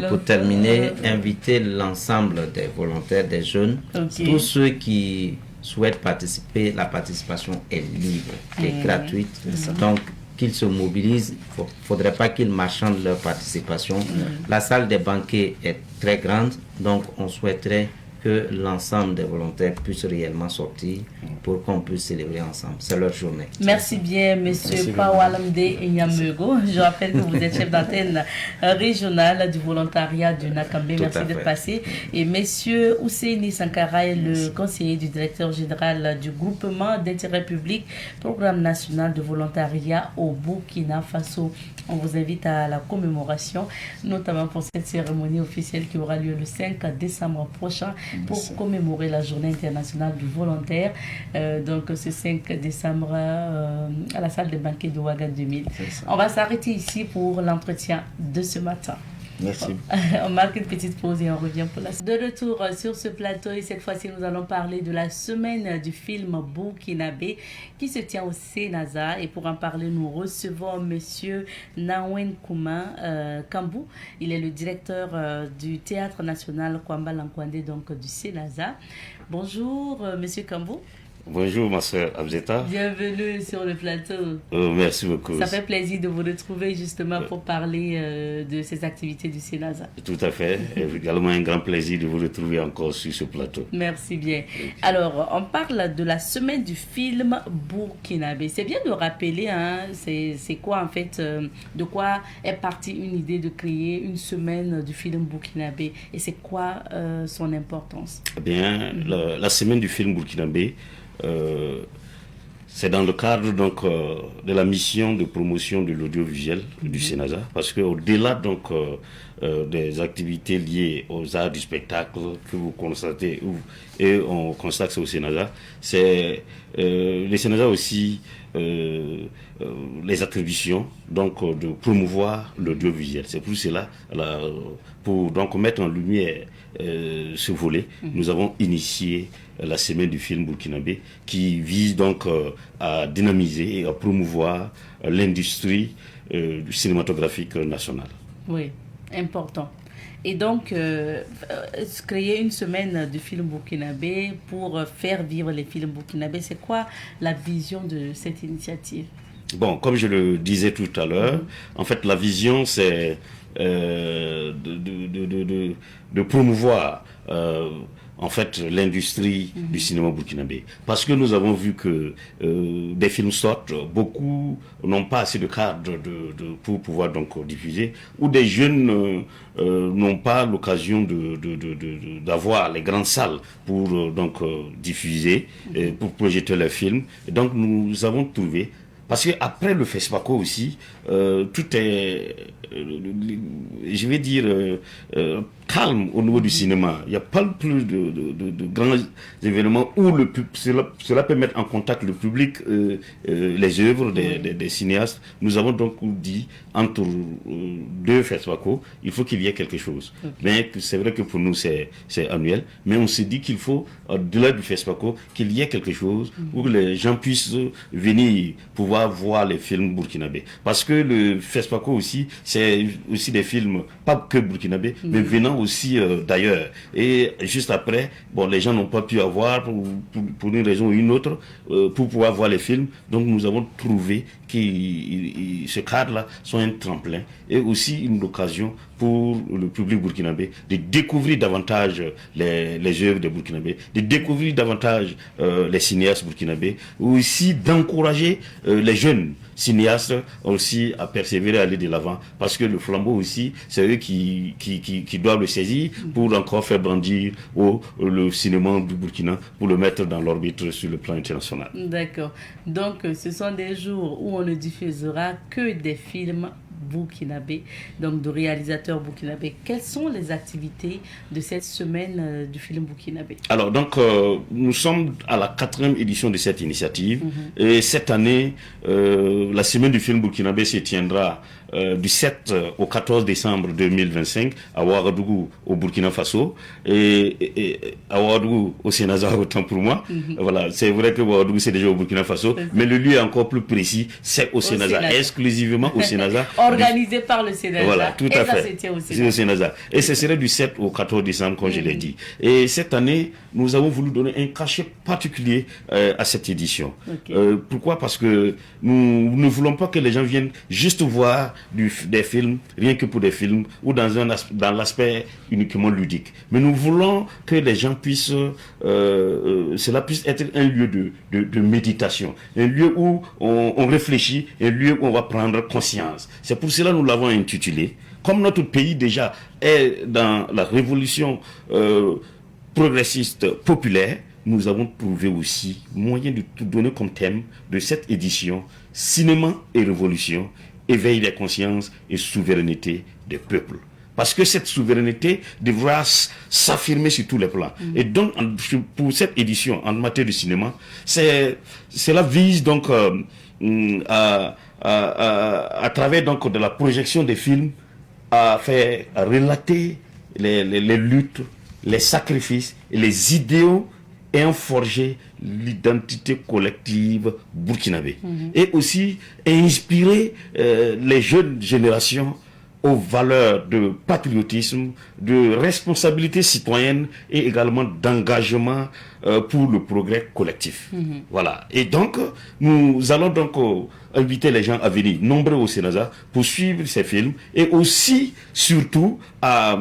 pour terminer, inviter l'ensemble des volontaires, des jeunes, tous ceux qui souhaitent participer. La participation est libre et gratuite. Donc, qu'ils se mobilisent. Il ne faudrait pas qu'ils marchandent leur participation. La salle des banquets est très grande, donc on souhaiterait que l'ensemble des volontaires puissent réellement sortir pour qu'on puisse célébrer ensemble. C'est leur journée. Merci bien, monsieur Pawalamde Nyamego. Je rappelle que vous êtes chef d'antenne régionale du volontariat du Nakambe. Merci d'être passé. Et monsieur Ousseini Sankara est le conseiller du directeur général du groupement d'intérêt public, programme national de volontariat au Burkina Faso. On vous invite à la commémoration, notamment pour cette cérémonie officielle qui aura lieu le 5 décembre prochain pour commémorer la journée internationale du volontaire. Donc ce 5 décembre à la salle de banquet de Ouaga 2000. On va s'arrêter ici pour l'entretien de ce matin. Merci. On marque une petite pause et on revient pour la suite. De retour sur ce plateau et cette fois-ci nous allons parler de la semaine du film burkinabé qui se tient au Sénasa. Et pour en parler, nous recevons monsieur Nawen Kouma Kambou. Il est le directeur du Théâtre National Kwamba Lankwande, donc du Sénasa. Bonjour monsieur Kambou. Bonjour ma soeur Abzeta. Bienvenue sur le plateau. Merci beaucoup. Ça fait plaisir de vous retrouver justement pour parler de ces activités du Sénasa. Tout à fait. Également un grand plaisir de vous retrouver encore sur ce plateau. Merci bien. Alors, on parle de la semaine du film burkinabé. C'est bien de rappeler, hein, c'est quoi en fait, de quoi est partie une idée de créer une semaine du film burkinabé et c'est quoi son importance? Eh bien, la semaine du film burkinabé, c'est dans le cadre donc de la mission de promotion de l'audiovisuel du Sénasa, parce qu'au-delà donc des activités liées aux arts du spectacle que vous constatez et on constate au Sénasa, c'est le Sénasa aussi les attributions donc de promouvoir l'audiovisuel. C'est pour cela pour donc mettre en lumière ce volet, nous avons initié la semaine du film burkinabé qui vise donc à dynamiser et à promouvoir l'industrie cinématographique nationale. Oui, important. Et donc, créer une semaine du film burkinabé pour faire vivre les films burkinabés, c'est quoi la vision de cette initiative? Bon, comme je le disais tout à l'heure, en fait, la vision, c'est de promouvoir en fait l'industrie du cinéma burkinabé. Parce que nous avons vu que des films sortent, beaucoup n'ont pas assez de cadres pour pouvoir donc diffuser, ou des jeunes n'ont pas l'occasion d'avoir les grandes salles pour diffuser, pour projeter leurs films. Et donc nous avons trouvé, parce qu'après le FESPACO aussi, tout est, je vais dire, calme au niveau du cinéma. Il n'y a pas plus de grands événements où cela peut mettre en contact le public, les œuvres des cinéastes. Nous avons donc dit, entre deux FESPACO, il faut qu'il y ait quelque chose. Okay. Mais c'est vrai que pour nous, c'est annuel. Mais on s'est dit qu'il faut, au-delà du FESPACO, qu'il y ait quelque chose où les gens puissent venir pouvoir voir les films burkinabés. Parce que le FESPACO aussi, c'est aussi des films, pas que burkinabés, mais venant aussi d'ailleurs. Et juste après, bon, les gens n'ont pas pu avoir, pour une raison ou une autre, pour pouvoir voir les films. Donc nous avons trouvé que ce cadre-là soit un tremplin et aussi une occasion pour le public burkinabé de découvrir davantage les œuvres des burkinabés, de découvrir davantage les cinéastes burkinabés, ou aussi d'encourager les jeunes cinéastes aussi à persévérer, à aller de l'avant, parce que le flambeau aussi, c'est eux qui doivent le saisir pour encore faire brandir le cinéma du Burkina, pour le mettre dans l'orbite sur le plan international. D'accord. Donc, ce sont des jours où on ne diffusera que des films burkinabé, donc de réalisateurs burkinabés. Quelles sont les activités de cette semaine du film burkinabé? Alors, donc, nous sommes à la 4e édition de cette initiative. Et cette année, la semaine du film burkinabé se tiendra du 7 au 14 décembre 2025 à Ouagadougou, au Burkina Faso, et à Ouagadougou, au Sénégal, autant pour moi. Voilà, c'est vrai que Ouagadougou, c'est déjà au Burkina Faso, mais le lieu est encore plus précis, c'est au Sénégal, exclusivement au Sénégal. Organisé par le Sénégal. Voilà, tout à fait. C'est au Sénégal. Et ce serait du 7 au 14 décembre, comme je l'ai dit. Et cette année, nous avons voulu donner un cachet particulier à cette édition. Pourquoi? Parce que nous ne voulons pas que les gens viennent juste voir des films, rien que pour des films, ou dans l'aspect uniquement ludique. Mais nous voulons que les gens puissent, cela puisse être un lieu de méditation, un lieu où on réfléchit, un lieu où on va prendre conscience. C'est pour cela que nous l'avons intitulé. Comme notre pays déjà est dans la révolution progressiste populaire, nous avons trouvé aussi moyen de tout donner comme thème de cette édition: cinéma et révolution, éveil des consciences et souveraineté des peuples. Parce que cette souveraineté devra s'affirmer sur tous les plans. Et donc, pour cette édition en matière de cinéma, cela vise donc à travers donc de la projection des films, à relater les luttes, les sacrifices et les idéaux ayant forgé l'identité collective burkinabé. Et aussi inspirer les jeunes générations aux valeurs de patriotisme, de responsabilité citoyenne et également d'engagement pour le progrès collectif. Voilà. Et donc, nous allons donc inviter les gens à venir nombreux au Sénégal pour suivre ces films et aussi, surtout, à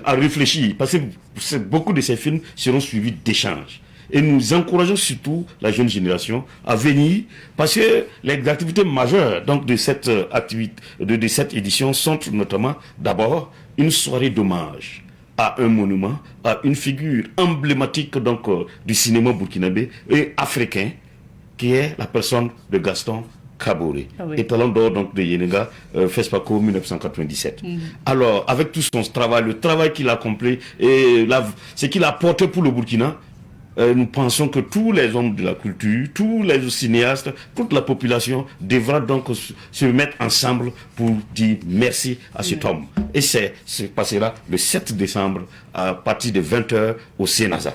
réfléchir, parce que beaucoup de ces films seront suivis d'échanges. Et nous encourageons surtout la jeune génération à venir, parce que les activités majeures donc, de cette activité, de cette édition sont notamment d'abord une soirée d'hommage à un monument, à une figure emblématique donc, du cinéma burkinabé et africain, qui est la personne de Gaston Kaboré, étalon d'or donc de Yenega, FESPACO 1997. Alors, avec tout son travail, le travail qu'il a accompli et ce qu'il a apporté pour le Burkina, nous pensons que tous les hommes de la culture, tous les cinéastes, toute la population devra donc se mettre ensemble pour dire merci à cet homme. Et ça passera le 7 décembre à partir de 20h au Sénégal.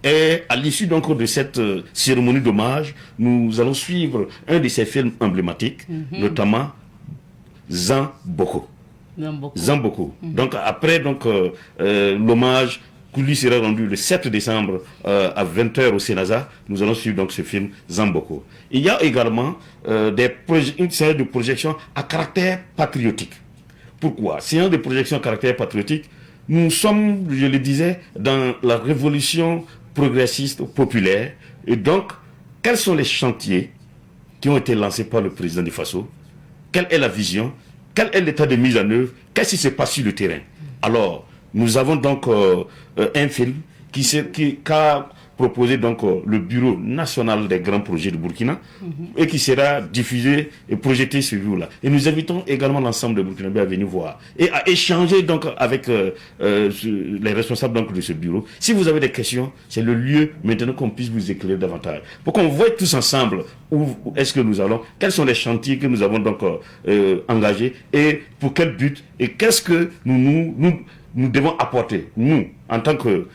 Et à l'issue donc de cette cérémonie d'hommage, nous allons suivre un de ces films emblématiques, notamment Zamboko. Zamboko. Donc après donc l'hommage qui lui sera rendu le 7 décembre à 20h au Sénégal, nous allons suivre donc ce film Zamboko. Il y a également une série de projections à caractère patriotique. Pourquoi? Séance de projection à caractère patriotique, nous sommes, je le disais, dans la révolution progressiste populaire. Et donc, quels sont les chantiers qui ont été lancés par le président du Faso? Quelle est la vision? Quel est l'état de mise en œuvre? Qu'est-ce qui se passe sur le terrain? Alors, nous avons donc un film qu'a proposé donc le Bureau national des grands projets de Burkina et qui sera diffusé et projeté ce jour-là. Et nous invitons également l'ensemble de Burkinabés à venir voir et à échanger donc avec les responsables donc, de ce bureau. Si vous avez des questions, c'est le lieu maintenant qu'on puisse vous éclairer davantage. Pour qu'on voie tous ensemble où est-ce que nous allons, quels sont les chantiers que nous avons donc engagés et pour quel but et qu'est-ce que nous devons apporter, nous, en tant que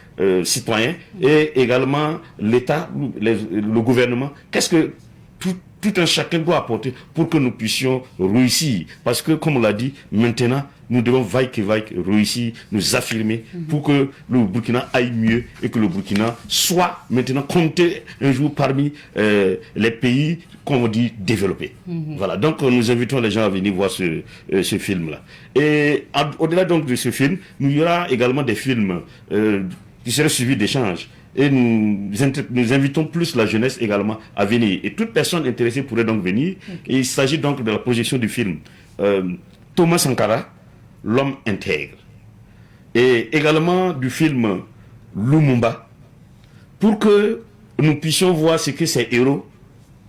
citoyens, et également l'État, le gouvernement, qu'est-ce que tout un chacun doit apporter pour que nous puissions réussir. Parce que, comme on l'a dit, maintenant, nous devons vaille que vaille réussir, nous affirmer pour que le Burkina aille mieux et que le Burkina soit maintenant compté un jour parmi les pays, comme on dit, développés. Voilà, donc nous invitons les gens à venir voir ce film-là. Et au-delà donc de ce film, il y aura également des films qui seraient suivis d'échanges. Et nous invitons plus la jeunesse également à venir. Et toute personne intéressée pourrait donc venir. Et il s'agit donc de la projection du film Thomas Sankara, L'homme intègre. Et également du film Lumumba, pour que nous puissions voir ce que ces héros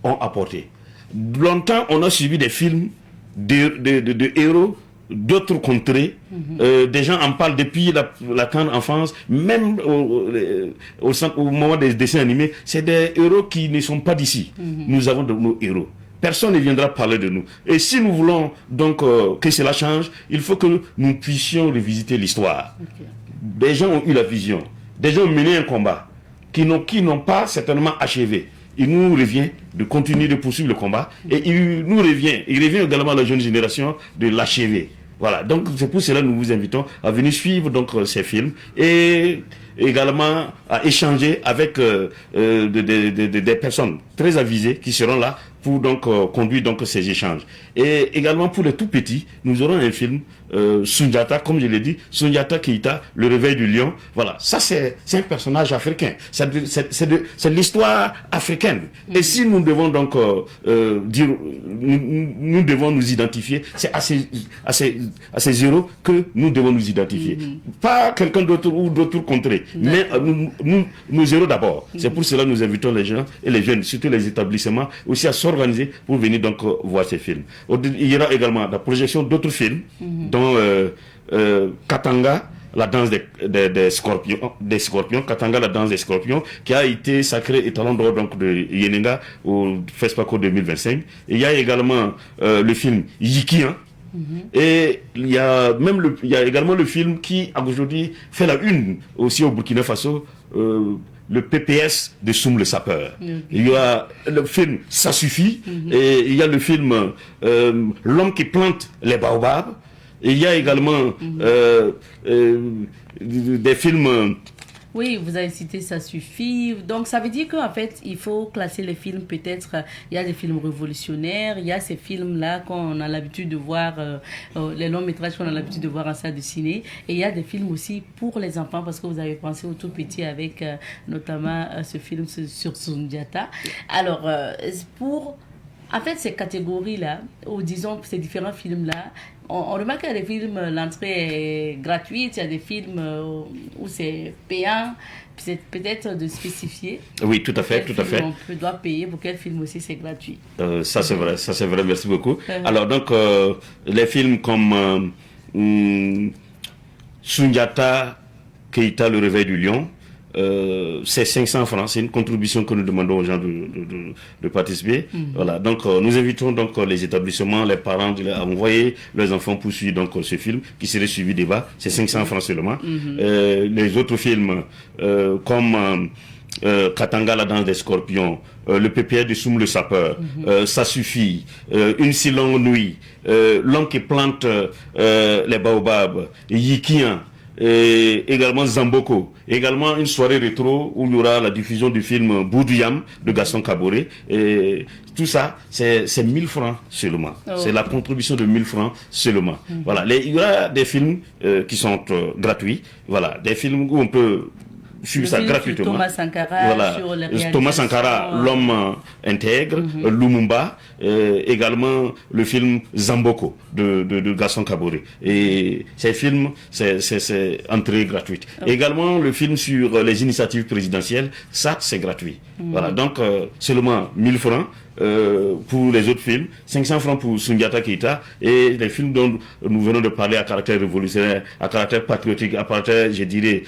ont apporté. Longtemps, on a suivi des films de héros d'autres contrées. Des gens en parlent depuis la tendre enfance, même au moment des dessins animés. C'est des héros qui ne sont pas d'ici. Nous avons de nos héros. Personne ne viendra parler de nous. Et si nous voulons donc que cela change, il faut que nous puissions revisiter l'histoire. Des gens ont eu la vision. Des gens ont mené un combat qui n'ont pas certainement achevé. Il nous revient de continuer de poursuivre le combat et il revient également à la jeune génération de l'achever. Voilà, donc c'est pour cela que nous vous invitons à venir suivre donc ces films et également à échanger avec des personnes très avisées qui seront là pour donc conduire donc ces échanges. Et également pour les tout petits, nous aurons un film Sundiata, comme je l'ai dit, Sundiata Keita, le réveil du lion. Voilà, ça c'est un personnage africain. C'est l'histoire africaine. Et si nous devons donc dire, nous devons nous identifier, c'est à ces héros que nous devons nous identifier. Pas quelqu'un d'autre ou d'autres contrées, mais nos héros d'abord. C'est pour cela que nous invitons les gens et les jeunes, surtout les établissements, aussi à s'organiser pour venir donc voir ces films. Il y aura également la projection d'autres films, dont Katanga, la danse des scorpions, Katanga, la danse des scorpions, qui a été sacré étalon d'or donc de Yenenga au FESPACO 2025. Et il y a également le film Yikian. Et il y a également le film qui aujourd'hui fait la une aussi au Burkina Faso, le PPS de Soum le sapeur. Il y a le film Ça suffit, et il y a le film L'homme qui plante les baobabs, et il y a également des films... Oui, vous avez cité Ça suffit. Donc, ça veut dire qu'en fait, il faut classer les films. Peut-être, il y a des films révolutionnaires, il y a ces films-là qu'on a l'habitude de voir, les longs métrages qu'on a l'habitude de voir en salle de ciné. Et il y a des films aussi pour les enfants, parce que vous avez pensé au tout petit avec notamment ce film sur Sundiata. Alors, en fait, ces catégories-là, ou disons ces différents films-là, on remarque qu'il y a des films, l'entrée est gratuite, il y a des films où c'est payant, c'est peut-être de spécifier. Oui, tout à fait, tout à fait. On doit payer, pour quel film aussi c'est gratuit. Ça c'est vrai, merci beaucoup. Alors donc, les films comme Sundiata Keita, le réveil du lion, c'est 500 francs, c'est une contribution que nous demandons aux gens de participer. Voilà, donc nous invitons donc les établissements, les parents à envoyer leurs enfants pour suivre donc ce film qui serait suivi débat, c'est 500 francs seulement. Les autres films comme Katanga, la danse des scorpions, le PPR de Soum le sapeur, Ça suffit, Une si longue nuit, L'homme qui plante les baobabs, Yikian, et également Zamboko, également une soirée rétro où il y aura la diffusion du film Boudouam de Gaston Kaboré. Et tout ça, c'est 1000 francs seulement. Oh. C'est la contribution de 1000 francs seulement. Voilà. Il y aura des films qui sont gratuits. Voilà. Des films où on peut suivre ça gratuitement. Thomas Sankara, voilà. sur les Thomas Sankara, l'homme intègre, Lumumba, également le film Zamboko de Gaston Kaboré. Et ces films, c'est entrée gratuite. Également le film sur les initiatives présidentielles, ça c'est gratuit. Voilà, donc seulement 1000 francs. Pour les autres films, 500 francs pour Sundiata Keita, et les films dont nous venons de parler à caractère révolutionnaire, à caractère patriotique, à caractère, je dirais,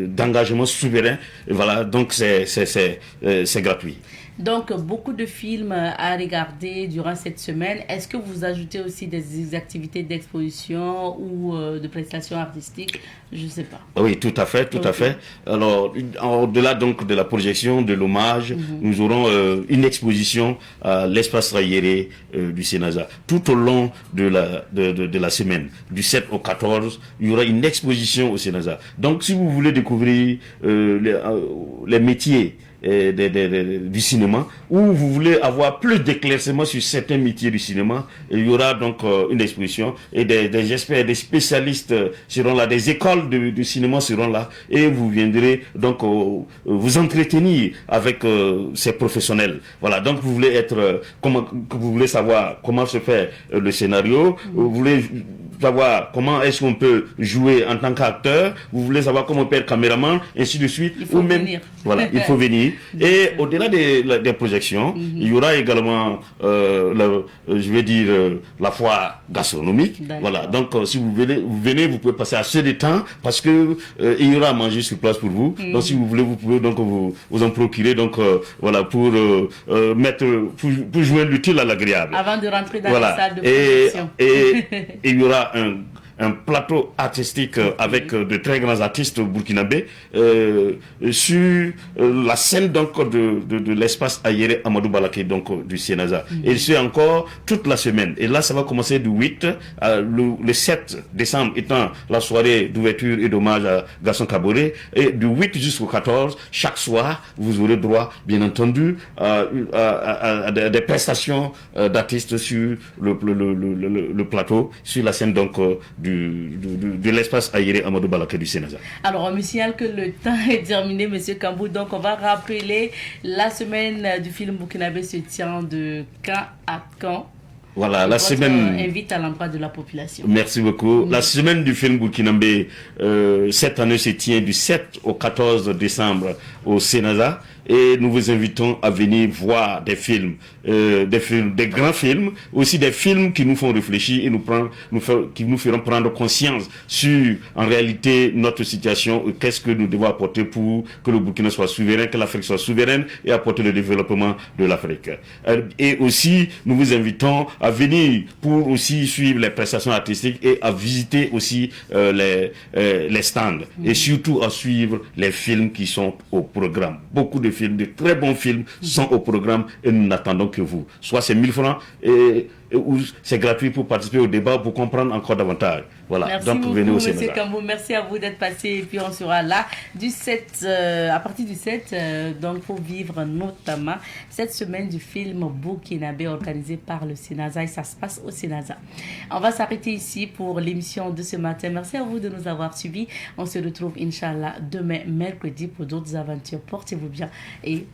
d'engagement souverain. Et voilà, donc c'est gratuit. Donc, beaucoup de films à regarder durant cette semaine. Est-ce que vous ajoutez aussi des activités d'exposition ou de prestations artistiques? Je ne sais pas. Oui, tout à fait, tout à fait. Alors, au-delà donc de la projection, de l'hommage, nous aurons une exposition à l'espace Rayéré du Sénasa. Tout au long de la semaine, du 7 au 14, il y aura une exposition au Sénasa. Donc, si vous voulez découvrir les métiers du cinéma, ou vous voulez avoir plus d'éclaircissements sur certains métiers du cinéma, il y aura donc une exposition, et des experts, des spécialistes seront là, des écoles de cinéma seront là, et vous viendrez donc vous entretenir avec ces professionnels. Voilà, donc vous voulez vous voulez savoir comment se fait le scénario, vous voulez savoir comment est-ce qu'on peut jouer en tant qu'acteur, vous voulez savoir comment on peut être caméraman, ainsi de suite. Il faut venir. Voilà, il faut venir. Et au-delà des projections, il y aura également, je vais dire, la foire gastronomique. Voilà, donc si vous venez, vous pouvez passer assez de temps parce que il y aura à manger sur place pour vous. Donc si vous voulez, vous pouvez donc vous en procurer. Donc voilà, pour jouer l'utile à l'agréable. Avant de rentrer dans voilà. la salle de projection. Et il y aura un plateau artistique avec de très grands artistes burkinabés sur la scène donc de l'espace Ayere Amadou Balaké, donc du Sénasa. Et c'est encore toute la semaine. Et là, ça va commencer du 8, le 7 décembre étant la soirée d'ouverture et d'hommage à Gaston Kaboré. Et du 8 jusqu'au 14, chaque soir, vous aurez droit, bien entendu, à des prestations d'artistes sur le plateau, sur la scène donc de l'espace Ayere Amadou Balaké du Sénasa. Alors, on me signale que le temps est terminé, Monsieur Kambou. Donc, on va rappeler la semaine du film burkinabé se tient de quand à quand? Voilà, la semaine invite à l'emploi de la population. Merci beaucoup. La semaine du film burkinabé cette année se tient du 7 au 14 décembre au Sénasa. Et nous vous invitons à venir voir des films, des grands films, aussi des films qui nous font réfléchir et qui nous feront prendre conscience sur, en réalité, notre situation, qu'est-ce que nous devons apporter pour que le Burkina soit souverain, que l'Afrique soit souveraine et apporter le développement de l'Afrique. Et aussi, nous vous invitons à venir pour aussi suivre les prestations artistiques et à visiter aussi les stands et surtout à suivre les films qui sont au programme. Beaucoup de films, de très bons films sont au programme et nous n'attendons que vous. Soit c'est 1000 francs ou c'est gratuit pour participer au débat, pour comprendre encore davantage. Voilà. Merci donc beaucoup, venez au Monsieur Sénégal. Kambou. Merci à vous d'être passé et puis on sera là du 7, à partir du 7, donc pour vivre notamment cette semaine du film burkinabé organisé par le Sénasa et ça se passe au Sénasa. On va s'arrêter ici pour l'émission de ce matin. Merci à vous de nous avoir suivis. On se retrouve Inch'Allah demain mercredi pour d'autres aventures. Portez-vous bien et